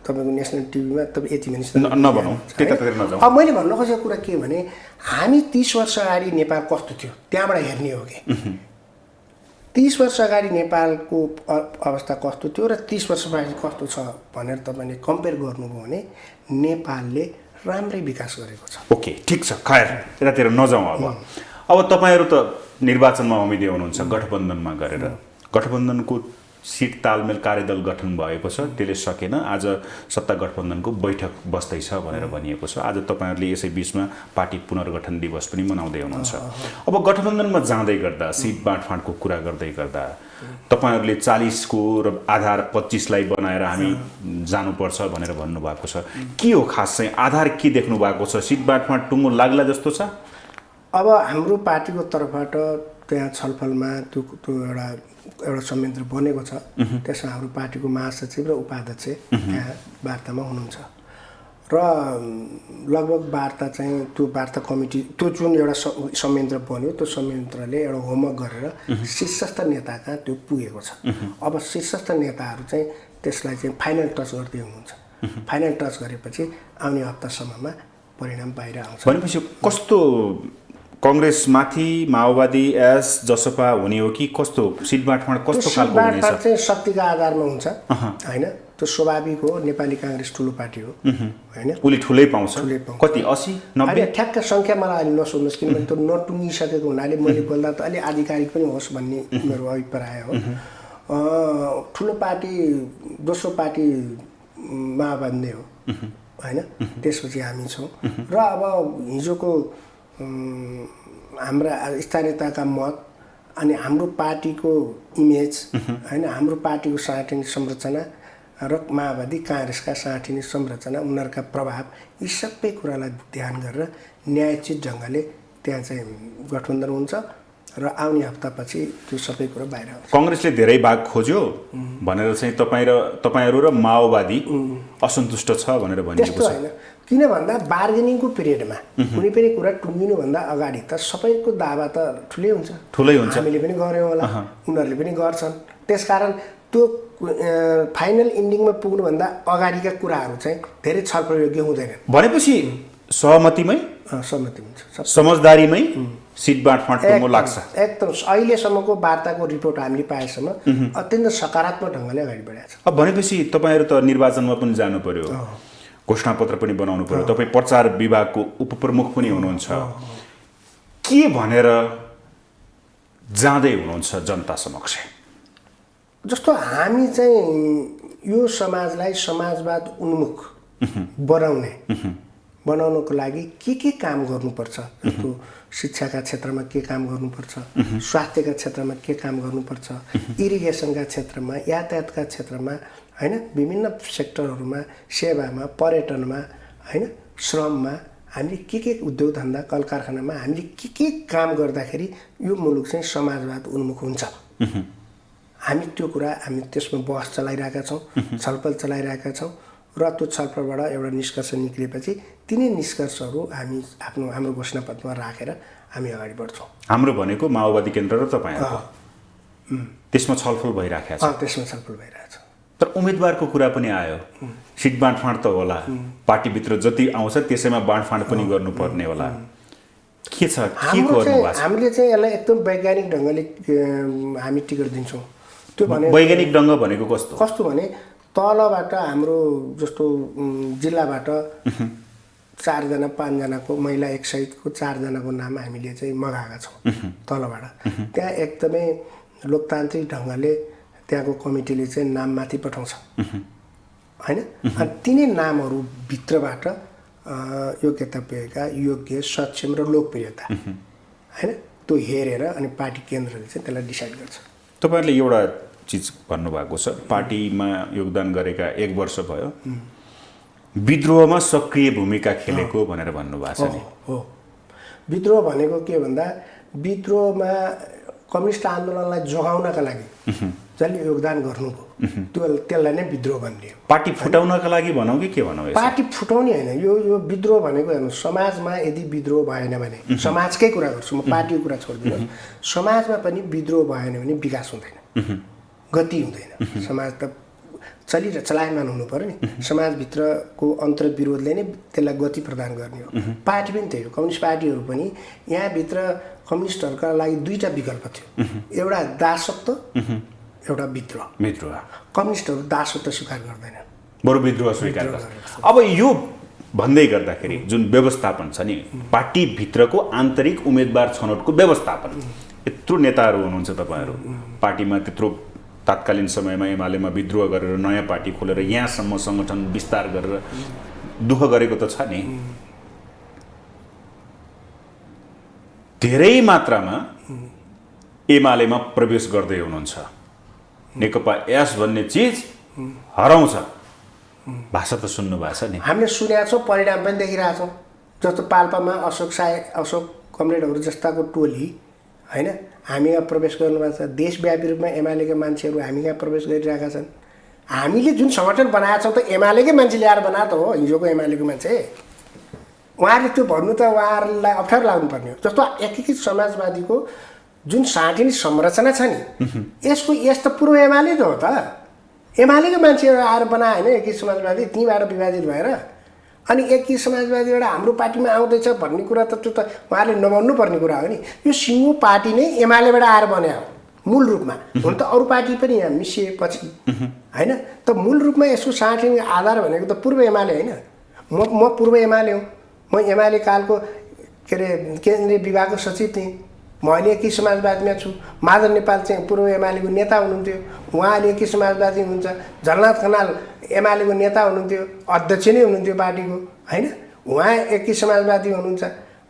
तपाईँको नेसनल टिभीमा तपाईँ यति भने नभनौँ, त्यतातिर नजाउँ। अब मैले भन्न खोजेको कुरा के भने हामी 30 वर्ष अगाडि नेपाल कस्तो थियो त्यहाँबाट हेर्ने हो कि 30 वर्ष अगाडि नेपालको अवस्था कस्तो थियो र 30 वर्षपछि कस्तो छ भनेर तपाईँले कम्पेयर गर्नुभयो भने नेपालले राम्रै विकास गरेको छ। ओके, ठिक छ, खैर यतातिर नजाउँ। अब तपाईँहरू त निर्वाचनमा उम्मेदवार हुनुहुन्छ गठबन्धनमा गरेर। गठबन्धनको सिट तालमेल कार्यदल गठन भएको छ, त्यसले सकेन। आज सत्ता गठबन्धनको बैठक बस्दैछ भनेर भनिएको छ। आज तपाईँहरूले यसै बिचमा पार्टी पुनर्गठन दिवस पनि मनाउँदै हुनुहुन्छ। अब गठबन्धनमा जाँदै गर्दा सिट बाँडफाँडको कुरा गर्दै गर्दा तपाईँहरूले 40को र आधार 25लाई बनाएर हामी जानुपर्छ भनेर भन्नुभएको छ। के हो खास चाहिँ आधार के देख्नु भएको छ? सिट बाँडफाँड टुङ्गो लाग्ला जस्तो छ? अब हाम्रो पार्टीको तर्फबाट त्यहाँ छलफलमा त्यो एउटा संयन्त्र बनेको छ। त्यसमा हाम्रो पार्टीको महासचिव र उपाध्यक्ष त्यहाँ वार्तामा हुनुहुन्छ र लगभग वार्ता चाहिँ त्यो वार्ता कमिटी त्यो जुन एउटा संयन्त्र बन्यो त्यो संयन्त्रले एउटा होमवर्क गरेर शीर्षस्थ नेता कहाँ त्यो पुगेको छ। अब शीर्षस्थ नेताहरू चाहिँ त्यसलाई चाहिँ फाइनल टच गर्दै हुनुहुन्छ। फाइनल टच गरेपछि आउने हप्तासम्ममा परिणाम बाहिर आउँछ। भनेपछि कस्तो कांग्रेसमाथि माओवादी एस जसपा हुने हो कि कस्तो सिट बाँडफाँड कस्तो खालको हुनेछ? चाहिँ शक्तिका आधारमा हुन्छ हैन, त्यो स्वाभाविक हो। नेपाली कांग्रेस ठुलो पार्टी हो हैन, उले ठुलै पाउँछ। कति 80 90 ठ्याक्क संख्या मलाई अलि नसोध्नुहोस् किनभने त्यो नटुङ्गिसकेको हुनाले मैले बोल्दा त अलि आधिकारिक पनि होस् भन्ने मेरो अभिप्राय हो। ठुलो पार्टी दोस्रो पार्टी माओवादी नै हो हैन, त्यसपछि हामी छौँ र अब हिजोको हाम्रा स्थानीयताका मत अनि हाम्रो पार्टीको इमेज हैन, हाम्रो पार्टीको सांगठनिक संरचना र माओवादी कांग्रेसका सांगठनिक संरचना, उनीहरूका प्रभाव, यी सबै कुरालाई ध्यान गरेर न्यायोचित ढङ्गले त्यहाँ चाहिँ गठबन्धन हुन्छ र आउने हप्तापछि त्यो सबै कुरा बाहिर आउँछ। कांग्रेसले धेरै भाग खोज्यो भनेर चाहिँ तपाईहरू र माओवादी असन्तुष्ट छ भनेर भनिएको छ। हैन, किन भन्दा बार्गेनिङको पिरियडमा कुनै पनि कुरा टुङ्गिनुभन्दा अगाडि त सबैको दावा त ठुलै हुन्छ। हामीले पनि गर्यौँ होला, उनीहरूले पनि गर्छन्। त्यसकारण त्यो फाइनल इन्डिङमा पुग्नुभन्दा अगाडिका कुराहरू चाहिँ धेरै छलफल योग्य हुँदैन। भनेपछि सहमतिमै सहमति हुन्छ, समझदारीमै सिट बाँडफाँड टुङ्गो लाग्छ। एकदम अहिलेसम्मको वार्ताको रिपोर्ट हामीले पाएसम्म अत्यन्त सकारात्मक ढङ्गले अगाडि बढेको छ। अब भनेपछि तपाईहरू त निर्वाचनमा पनि जानु पर्यो, घोषणापत्र पनि बनाउनु पर्यो, तपाईँ प्रचार विभागको उपप्रमुख पनि हुनुहुन्छ। के भनेर जाँदै हुनुहुन्छ जनता समक्ष? जस्तो हामी चाहिँ यो समाजलाई समाजवाद उन्मुख बनाउनको लागि के काम गर्नुपर्छ, जस्तो शिक्षाका क्षेत्रमा के काम गर्नुपर्छ, स्वास्थ्यका क्षेत्रमा के काम गर्नुपर्छ, इरिगेसनका क्षेत्रमा, यातायातका क्षेत्रमा हैन, विभिन्न सेक्टरहरूमा, सेवामा, पर्यटनमा हैन, श्रममा हामीले के उद्योग धन्दा कल कारखानामा हामीले के काम गर्दाखेरि यो मुलुक चाहिँ समाजवाद उन्मुख हुन्छ। हामी त्यो कुरा हामी त्यसमा बहस चलाइरहेका छौँ, छलफल चलाइरहेका छौँ र त्यो छलफलबाट एउटा निष्कर्ष निक्लिएपछि तिनै निष्कर्षहरू हामी हाम्रो घोषणापत्रमा राखेर हामी अगाडि बढ्छौँ। हाम्रो भनेको माओवादी केन्द्र र तपाईँहरूको त्यसमा छलफल भइरहेको छ। त्यसमा छलफल भइरहेछ। तर उम्मेदवारको कुरा पनि आयो, सिट बाँडफाँड त होला, पार्टीभित्र जति आउँछ त्यसैमा बाँडफाँड पनि गर्नुपर्ने होला। के छ, के गर्नु भएको छ? हामीले चाहिँ यसलाई एकदम वैज्ञानिक ढङ्गले हामी टिकट दिन्छौँ। त्यो भने वैज्ञानिक ढङ्ग भनेको कस्तो भने तलबाट हाम्रो जस्तो जिल्लाबाट 4जना 5जनाको महिला एक सहितको 4जनाको नाम हामीले चाहिँ मगाएका छौँ तलबाट। त्यहाँ एकदमै लोकतान्त्रिक ढङ्गले त्यहाँको कमिटीले चाहिँ नाम माथि पठाउँछ हैन, अनि तिनै नामहरू भित्रबाट योग्यता पुगेका योग्य सक्षम र लोकप्रियता होइन त्यो हेरेर अनि पार्टी केन्द्रले चाहिँ त्यसलाई डिसाइड गर्छ। तपाईँहरूले एउटा चिज भन्नुभएको छ पार्टीमा योगदान गरेका 1 वर्ष भयो विद्रोहमा सक्रिय भूमिका खेलेको भनेर भन्नुभएको छ नि। हो विद्रोह भनेको के भन्दा विद्रोहमा कम्युनिस्ट आन्दोलनलाई जोगाउनका लागि जसले योगदान गर्नुभयो त्यसलाई नै विद्रोह भन्ने हो। पार्टी फुटाउनका लागि भनौँ कि के भनौँ? पार्टी फुटाउने होइन, यो विद्रोह भनेको हेर्नु समाजमा यदि विद्रोह भएन भने समाजकै कुरा गर्छु म, पार्टीको कुरा छोडिदिनु, समाजमा पनि विद्रोह भएन भने विकास हुँदैन, गति हुँदैन। समाज त चलायमान हुनु पर्यो नि, समाजभित्रको अन्तर्विरोधले नै त्यसलाई गति प्रदान गर्ने हो। पार्टी पनि त्यही हो, कम्युनिस्ट पार्टीहरू पनि यहाँभित्र कम्युनिस्टहरूका लागि 2टा विकल्प थियो, एउटा दासत्व एउटा विद्रोह। कम्युनिस्टहरू दासत्व स्वीकार गर्दैन, बरु विद्रोह स्वीकार गर्छ। अब यो भन्दै गर्दाखेरि जुन व्यवस्थापन छ नि पार्टीभित्रको आन्तरिक उम्मेदवार छनौटको व्यवस्थापन, यत्रो नेताहरू हुनुहुन्छ तपाईँहरू पार्टीमा, त्यत्रो तात्कालीन समयमा एमालेमा विद्रोह गरेर नयाँ पार्टी खोलेर यहाँसम्म सङ्गठन विस्तार गरेर दुःख गरेको त छ नि। धेरै मात्रामा एमालेमा प्रवेश गर्दै हुनुहुन्छ, नेकपा एस भन्ने चिज हराउँछ, भाषा त सुन्नु भएको छ नि, हामीले सुनेका छौँ, परिणाम पनि देखिरहेछौँ। जस्तो पाल्पामा अशोक कमरेडहरू जस्ताको टोली होइन हामीमा प्रवेश गर्नुभएको छ, देशव्यापी रूपमा एमालेका मान्छेहरू हामीमा प्रवेश गरिरहेका छन्। हामीले जुन सङ्गठन बनाएका छौँ त एमालेकै मान्छे ल्याएर बनाएको त हो, हिजोको एमालेको मान्छे। उहाँहरूले त्यो भन्नु त उहाँहरूलाई अप्ठ्यारो लाग्नुपर्ने हो। जस्तो एकीकृत समाजवादीको जुन साँठिने संरचना छ नि यस त पूर्व एमाले त हो त, एमालेकै मान्छेहरू आएर बनायो होइन एकीकृत समाजवादी, त्यहीँबाट विभाजित भएर। अनि एकीकृत समाजवादीबाट हाम्रो पार्टीमा आउँदैछ भन्ने कुरा त त्यो त उहाँहरूले नभन्नुपर्ने कुरा हो नि। यो सिङ्गो पार्टी नै एमालेबाट आएर बन्यो हो मूल रूपमा, हुन त अरू पार्टी पनि यहाँ मिसिएपछि होइन त। मूल रूपमा यसको साँठिने आधार भनेको त पूर्व एमाले होइन। म पूर्व एमाले हुँ, म एमाले कालको के अरे केन्द्रीय विभागको सचिव थिएँ, म अहिले एकीकृत समाजवादीमा छु। माधव नेपाल चाहिँ पूर्व एमालेको नेता हुनुहुन्थ्यो, उहाँ अहिले एकीकृत समाजवादी हुनुहुन्छ। झलनाथ खनाल एमालेको नेता हुनुहुन्थ्यो, अध्यक्ष नै हुनुहुन्थ्यो पार्टीको होइन, उहाँ एकीकृत समाजवादी हुनुहुन्छ।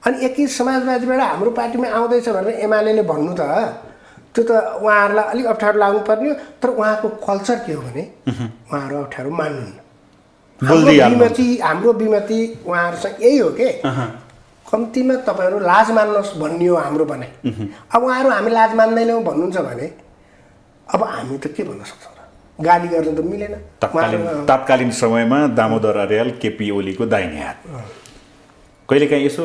अनि एकीकृत समाजवादीबाट हाम्रो पार्टीमा आउँदैछ भनेर एमाले भन्नु त त्यो त उहाँहरूलाई अलिक अप्ठ्यारो लाग्नुपर्ने हो। तर उहाँको कल्चर के हो भने उहाँहरू अप्ठ्यारो मान्नुहुन्न। हाम्रो विमति उहाँहरूसँग यही हो कि कम्तीमा तपाईँहरू लाज मान्नुहोस् भन्ने हो हाम्रो भनाइ। अब उहाँहरू हामी लाज मान्दैनौँ भन्नुहुन्छ भने अब हामी त के भन्न सक्छौँ र, गाली गर्नु त मिलेन। तात्कालीन समयमा दामोदर अर्याल केपी ओलीको दाहिने हात, कहिलेकाहीँ यसो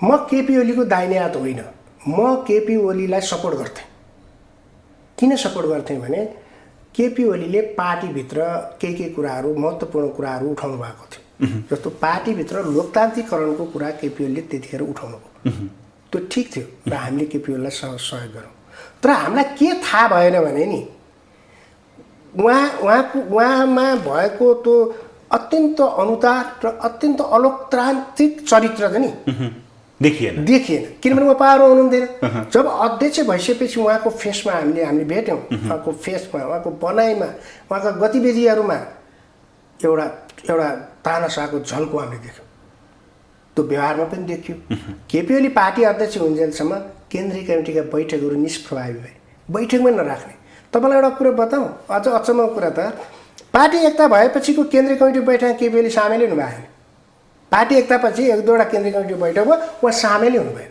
म केपी ओलीको दाहिने हात होइन, म केपी ओलीलाई सपोर्ट गर्थेँ। किन सपोर्ट गर्थेँ भने केपी ओलीले पार्टीभित्र केही कुराहरू महत्त्वपूर्ण कुराहरू उठाउनु भएको थियो। जस्तो पार्टीभित्र लोकतान्त्रिकरणको कुरा केपी ओलीले त्यतिखेर उठाउनु भयो, त्यो ठिक थियो र हामीले केपी ओलीलाई सहयोग गरौँ। तर हामीलाई के थाहा भएन भने नि उहाँमा भएको त्यो अत्यन्त अनुदार र अत्यन्त अलोकतान्त्रिक चरित्र छ नि देखिएन। किनभने उहाँ पावर हुनुहुन्थेन। जब अध्यक्ष भइसकेपछि उहाँको फेसमा हामीले भेट्यौँ, उहाँको फेसमा, उहाँको बनाइमा, उहाँका गतिविधिहरूमा एउटा तानाशाहको झल्को हामीले देख्यौँ। त्यो व्यवहारमा पनि देखियो। केपी ओली पार्टी अध्यक्ष हुन्जेलसम्म केन्द्रीय कमिटीका बैठकहरू निष्प्रभावी भए, बैठकमै नराख्ने। तपाईँलाई एउटा कुरा बताऊँ, अझ अचम्मको कुरा त पार्टी एकता भएपछिको केन्द्रीय कमिटी बैठकमा केपी ओली सामेलै हुनु भएन। पार्टी एकतापछि 1-2वटा केन्द्रीय कमिटी बैठकमा उहाँ सामेलै हुनुभयो।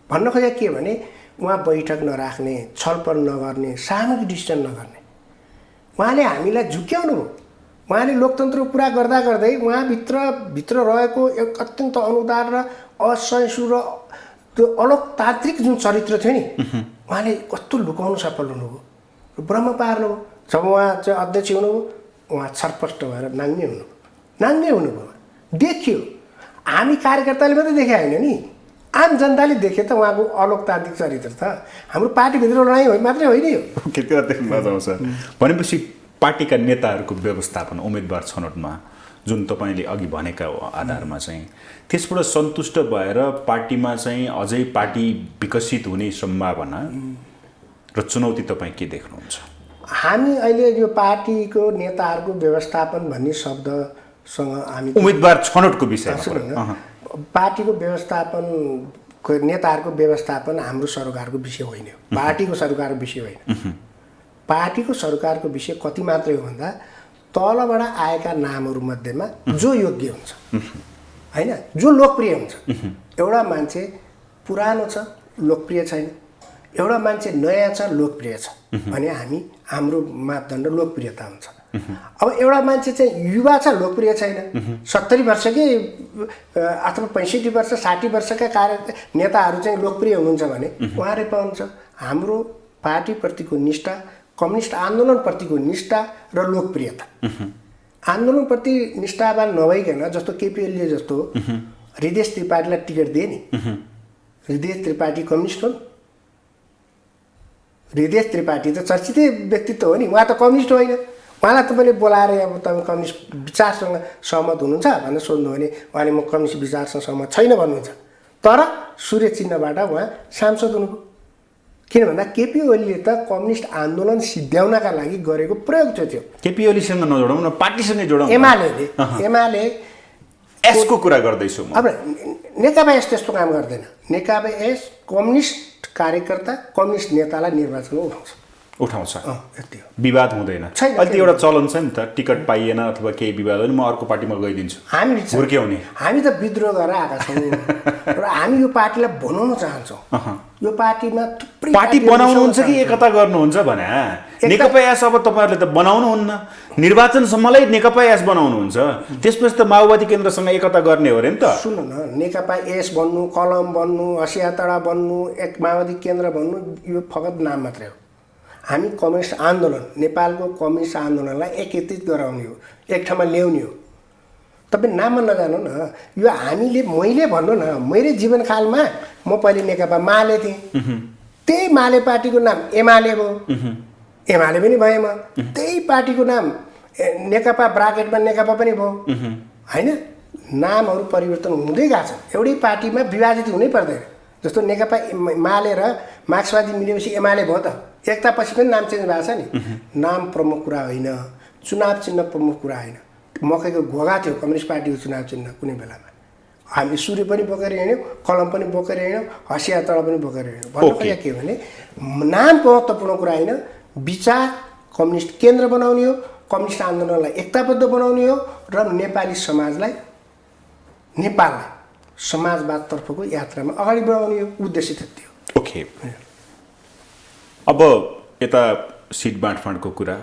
भन्न खोजेको के भने उहाँ बैठक नराख्ने, छलफल नगर्ने, सामूहिक डिसिजन नगर्ने। उहाँले हामीलाई झुक्याउनु भयो। उहाँले लोकतन्त्रको कुरा गर्दा गर्दै उहाँभित्र रहेको एक अत्यन्त अनुदार र असहिष्णु र त्यो अलोकतान्त्रिक जुन चरित्र थियो नि उहाँले कस्तो लुकाउनु सफल हुनुभयो, ब्रह्म पार्नुभयो। जब उहाँ चाहिँ अध्यक्ष हुनुभयो उहाँ छरपष्ट भएर नाङ्गे हुनुभयो, देखियो। हामी कार्यकर्ताले मात्रै देखे होइन नि, आम जनताले देखे त उहाँको अलोकतान्त्रिक चरित्र त। हाम्रो पार्टीभित्र लडाइँ मात्रै होइन यो। केतिर देख्नु आउँछ भनेपछि पार्टीका नेताहरूको व्यवस्थापन उम्मेदवार छनौटमा जुन तपाईँले अघि भनेका आधारमा चाहिँ त्यसबाट सन्तुष्ट भएर पार्टीमा चाहिँ अझै पार्टी विकसित हुने सम्भावना र चुनौती तपाईँ के देख्नुहुन्छ? हामी अहिले यो पार्टीको नेताहरूको व्यवस्थापन भन्ने शब्द सँग हामी उम्मेदवार छनौटको विषयमा सुन्नु न, पार्टीको व्यवस्थापन नेताहरूको व्यवस्थापन हाम्रो सरकारको विषय होइन, पार्टीको सरकारको विषय होइन। पार्टीको सरकारको विषय कति मात्रै हो भन्दा तलबाट आएका नामहरू मध्येमा जो योग्य हुन्छ होइन, जो लोकप्रिय हुन्छ। एउटा मान्छे पुरानो छ लोकप्रिय छैन, एउटा मान्छे नयाँ छ लोकप्रिय छ भने हाम्रो मापदण्ड लोकप्रियता हुन्छ। अब एउटा मान्छे चाहिँ युवा छ लोकप्रिय छैन, 70 वर्षकै अथवा 65 वर्ष 60 वर्षका नेताहरू चाहिँ लोकप्रिय हुनुहुन्छ भने उहाँले पाउँछ। हाम्रो पार्टीप्रतिको निष्ठा, कम्युनिस्ट आन्दोलनप्रतिको निष्ठा र लोकप्रियता। आन्दोलनप्रति निष्ठावान नभइकन जस्तो केपी ओलीले जस्तो हृदय त्रिपाठीलाई टिकट दिए नि, हृदय त्रिपाठी कम्युनिस्ट हो। हृदय त्रिपाठी त चर्चितै व्यक्तित्व हो नि, उहाँ त कम्युनिस्ट होइन। उहाँलाई तपाईँले बोलाएर अब तपाईँ कम्युनिस्ट विचारसँग सहमत हुनुहुन्छ भनेर सोध्नु भने उहाँले म कम्युनिस्ट विचारसँग सहमत छैन भन्नुहुन्छ। तर सूर्य चिन्हबाट उहाँ सांसद हुनुभयो। किन भन्दा केपी ओलीले त कम्युनिस्ट आन्दोलन सिद्ध्याउनका लागि गरेको प्रयोग थियो। केपी ओलीसँग नजोडौँ न, पार्टीसँगै जोडौँ। एमाले यसको कुरा गर्दैछु म। अब नेकपा एस त्यस्तो काम गर्दैन। नेकपा एस कम्युनिस्ट कार्यकर्ता, कम्युनिस्ट नेतालाई निर्वाचनमा उठाउँछ। यति हो, विवाद हुँदैन। अहिले एउटा चलन छ नि त, टिकट पाइएन अथवा केही विवाद होइन, म अर्को पार्टीमा गइदिन्छु, हामी त विद्रोह गरेर आएका छौँ र हामी यो पार्टीलाई बनाउन चाहन्छौँ। यो पार्टीमा थुप्रै पार्टी बनाउनुहुन्छ कि एकता गर्नुहुन्छ भने नेकपा एस अब तपाईँहरूले त बनाउनुहुन्न, निर्वाचनसम्मलाई नेकपा एस बनाउनुहुन्छ, त्यसपछि त माओवादी केन्द्रसँग एकता गर्ने हो अरे नि त। सुन्नु न, नेकपा एस बन्नु, कलम बन्नु, हसियातडा बन्नु, एक माओवादी केन्द्र बन्नु यो फगत नाम मात्रै हो। हामी कम्युनिस्ट आन्दोलन, नेपालको कम्युनिस्ट आन्दोलनलाई एकत्रित गराउने हो, एक ठाउँमा ल्याउने हो। तपाईँ नाममा नजानु न, यो मैले भन्नु न, मेरो जीवनकालमा म पहिले नेकपा माले थिएँ, त्यही माले पार्टीको नाम एमाले भयो, एमाले पनि भएँ म। त्यही पार्टीको नाम नेकपा ब्राकेटमा नेकपा पनि भयो होइन। नामहरू परिवर्तन हुँदै गएको छ, एउटै पार्टीमा विभाजित हुनै पर्दैन। जस्तो नेकपा माले र मार्क्सवादी मिलेपछि एमाले भयो त, एकतापछि पनि नाम चेन्ज भएको छ नि। नाम प्रमुख कुरा होइन, चुनाव चिन्ह प्रमुख कुरा होइन। मकैको घोगा थियो कम्युनिस्ट पार्टीको चुनाव चिन्ह कुनै बेलामा। हामी सूर्य पनि बोकेर हिँड्यौँ, कलम पनि बोकेर हिँड्यौँ, हसिया तल पनि बोकेर हिँड्यौँ। भन्नु खोजेको के भने नाम महत्त्वपूर्ण कुरा होइन, विचार कम्युनिस्ट केन्द्र बनाउने हो, कम्युनिस्ट आन्दोलनलाई एकताबद्ध बनाउने हो र नेपाली समाजलाई, नेपाललाई समाजवादतर्फको यात्रामा अगाडि बढाउने हो। उद्देश्य त्यति हो। ओके, अब यता सिट बाँडफाँडको कुरा,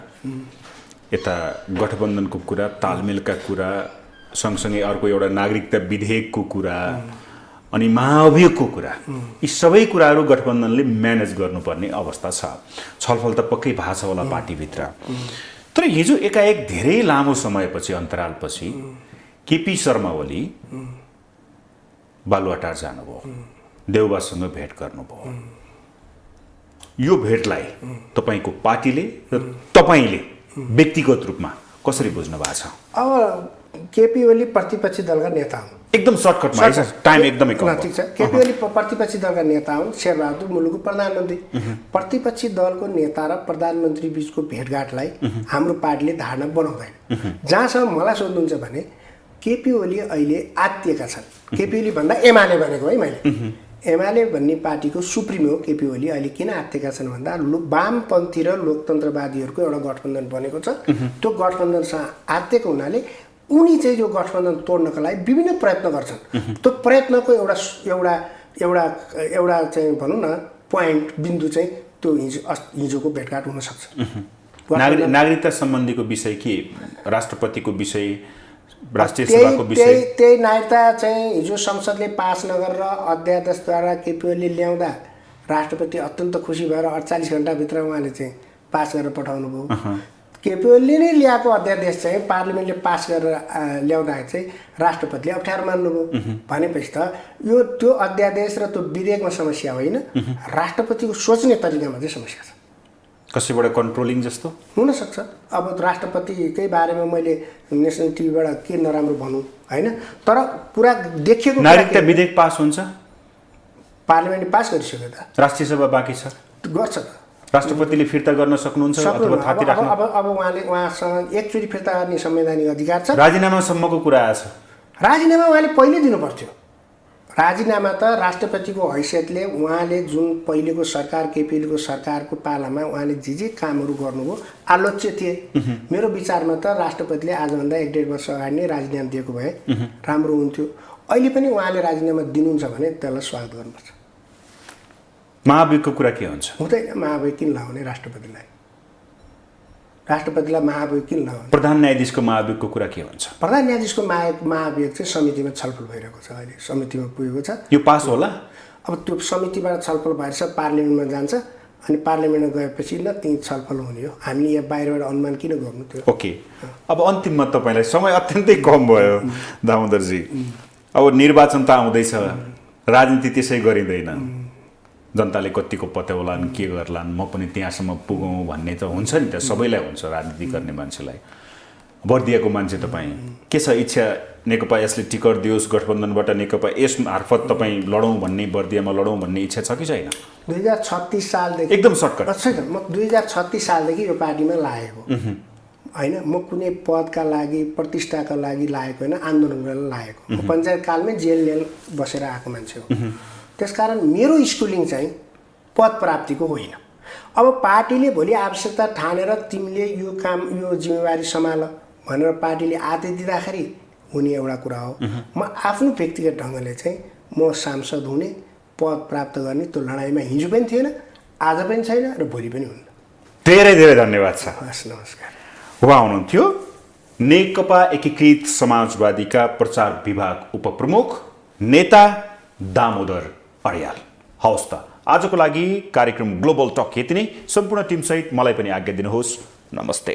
यता गठबन्धनको कुरा, तालमेलका कुरा, सँगसँगै अर्को एउटा नागरिकता विधेयकको कुरा अनि महाभियोगको कुरा, यी सबै कुराहरू गठबन्धनले म्यानेज गर्नुपर्ने अवस्था छ। छलफल त पक्कै भएको छ होला पार्टीभित्र। तर हिजो एकाएक धेरै लामो समयपछि, अन्तरालपछि केपी शर्मा ओली बालुवाटार जानुभयो, देउबासँग भेट गर्नुभयो। यो भेटलाई तपाईँको पार्टीले र तपाईँले व्यक्तिगत रूपमा कसरी बुझ्नु भएको छ? अब केपी ओली प्रतिपक्षी दलका नेता हुन्। एकदम सर्टकटमा, टाइम एकदमै कम। ठिक छ, केपी ओली प्रतिपक्षी दलका नेता हुन्, शेरबहादुर मुलुकको प्रधानमन्त्री। प्रतिपक्षी दलको नेता र प्रधानमन्त्री बिचको भेटघाटलाई हाम्रो पार्टीले धारणा बनाउँदैन। जहाँसम्म मलाई सोध्नुहुन्छ भने केपी ओली अहिले आत्तिएका छन्। केपी ओली भन्दा एमाले भनेको है मैले, एमाले भन्ने पार्टीको सुप्रिमो हो केपी ओली। अहिले किन आत्तिएका छन् भन्दा वामपन्थी र लोकतन्त्रवादीहरूको एउटा गठबन्धन बनेको छ। त्यो गठबन्धनसँग आत्तिएको हुनाले उनी चाहिँ यो गठबन्धन तोड्नका लागि विभिन्न प्रयत्न गर्छन्। त्यो प्रयत्नको एउटा चाहिँ भनौँ न पोइन्ट, बिन्दु चाहिँ त्यो हिजोको भेटघाट हुनसक्छ। नागरिकता सम्बन्धीको विषय के, राष्ट्रपतिको विषय, राष्ट्रिय सभाको विषय? त्यही नागरिकता चाहिँ हिजो संसदले पास नगरेर अध्यादेशद्वारा केपी ओलीले ल्याउँदा राष्ट्रपति अत्यन्त खुसी भएर 48 घण्टाभित्र उहाँले चाहिँ पास गरेर पठाउनु भयो। केपी ओलीले नै ल्याएको अध्यादेश चाहिँ पार्लिमेन्टले पास गरेर ल्याउँदा चाहिँ राष्ट्रपतिले अप्ठ्यारो मान्नुभयो। भनेपछि त यो त्यो अध्यादेश र त्यो विधेयकमा समस्या होइन, राष्ट्रपतिको सोच्ने तरिकामा चाहिँ समस्या छ। कसैबाट कन्ट्रोलिङ जस्तो हुनसक्छ। अब राष्ट्रपतिकै बारेमा मैले नेसनल टिभीबाट के नराम्रो भनौँ होइन, तर पुरा देखिएको नागरिकता विधेयक पास हुन्छ, पार्लिमेन्टले पास गरिसक्यो त, राष्ट्रिय सभा बाँकी छ, गर्छ त। राष्ट्रपतिले फिर्ता गर्न सक्नुहुन्छ अथवा थाती राख्न? अब उहाँसँग एकचोटि फिर्ता गर्ने संवैधानिक अधिकार छ। राजीनामासम्मको कुरा आएछ। राजीनामा उहाँले पहिले दिनु पर्थ्यो। राजीनामा त राष्ट्रपतिको हैसियतले उहाँले जुन पहिलेको सरकार केपी ओलीको सरकारको पालामा उहाँले जे कामहरू गर्नुभयो आलोच्य थिए। मेरो विचारमा त राष्ट्रपतिले आजभन्दा 1.5 वर्ष अगाडि नै राजीनामा दिएको भए राम्रो हुन्थ्यो। अहिले पनि उहाँले राजीनामा दिनुहुन्छ भने त्यसलाई स्वागत गर्नुपर्छ। महाभियोगको कुरा के हुन्छ? हुँदैन। महाभियोग किन लगाउने राष्ट्रपतिलाई महाभियोग किन लगाउने? प्रधान न्यायाधीशको महाभियोगको कुरा के हुन्छ? प्रधान न्यायाधीशको महाभियोग चाहिँ समितिमा छलफल भइरहेको छ। अहिले समितिमा पुगेको छ। यो पास होला? अब त्यो समितिबाट छलफल भएर पार्लियामेन्टमा जान्छ अनि पार्लियामेन्टमा गएपछि न त्यही छलफल हुने हो। हामीले यहाँ बाहिरबाट अनुमान किन गर्नु त्यो? ओके, अब अन्तिममा तपाईँलाई समय अत्यन्तै कम भयो दामोदरजी। अब निर्वाचन त आउँदैछ, राजनीति त्यसै गरिँदैन। जनताले कतिको पत्याउलान्, के गर्लान्, म पनि त्यहाँसम्म पुगौँ भन्ने त हुन्छ नि त, सबैलाई हुन्छ राजनीति गर्ने मान्छेलाई। बर्दियाको मान्छे तपाईँ के छ इच्छा? नेकपा यसले टिकट दियोस्, गठबन्धनबाट नेकपा यस मार्फत तपाईँ लडौँ भन्ने, बर्दियामा लडौँ भन्ने इच्छा छ कि छैन? 2036 सालदेखि एकदम सर्टकट छैन। म 2036 सालदेखि यो पार्टीमा लागेको होइन। म कुनै पदका लागि प्रतिष्ठाका लागि लागेको होइन, आन्दोलन गरेर लागेको। म पञ्चायतकालमै जेल बसेर आएको मान्छे हो। त्यसकारण मेरो स्कुलिङ चाहिँ पद प्राप्तिको होइन। अब पार्टीले भोलि आवश्यकता ठानेर तिमीले यो काम यो जिम्मेवारी सम्हाल भनेर पार्टीले आदेश दिँदाखेरि हुने एउटा कुरा हो। म आफ्नो व्यक्तिगत ढङ्गले चाहिँ म सांसद हुने, पद प्राप्त गर्ने त्यो लडाइँमा हिजो पनि थिएन, आज पनि छैन र भोलि पनि हुन्न। धेरै धेरै धन्यवाद छ। हस्, नमस्कार। उहाँ हुनुहुन्थ्यो नेकपा एकीकृत समाजवादीका प्रचार विभाग उपप्रमुख नेता दामोदर अर्याल। हवस् त, आजको लागि कार्यक्रम ग्लोबल टक यति नै। सम्पूर्ण टिमसहित मलाई पनि आज्ञा दिनुहोस्। नमस्ते।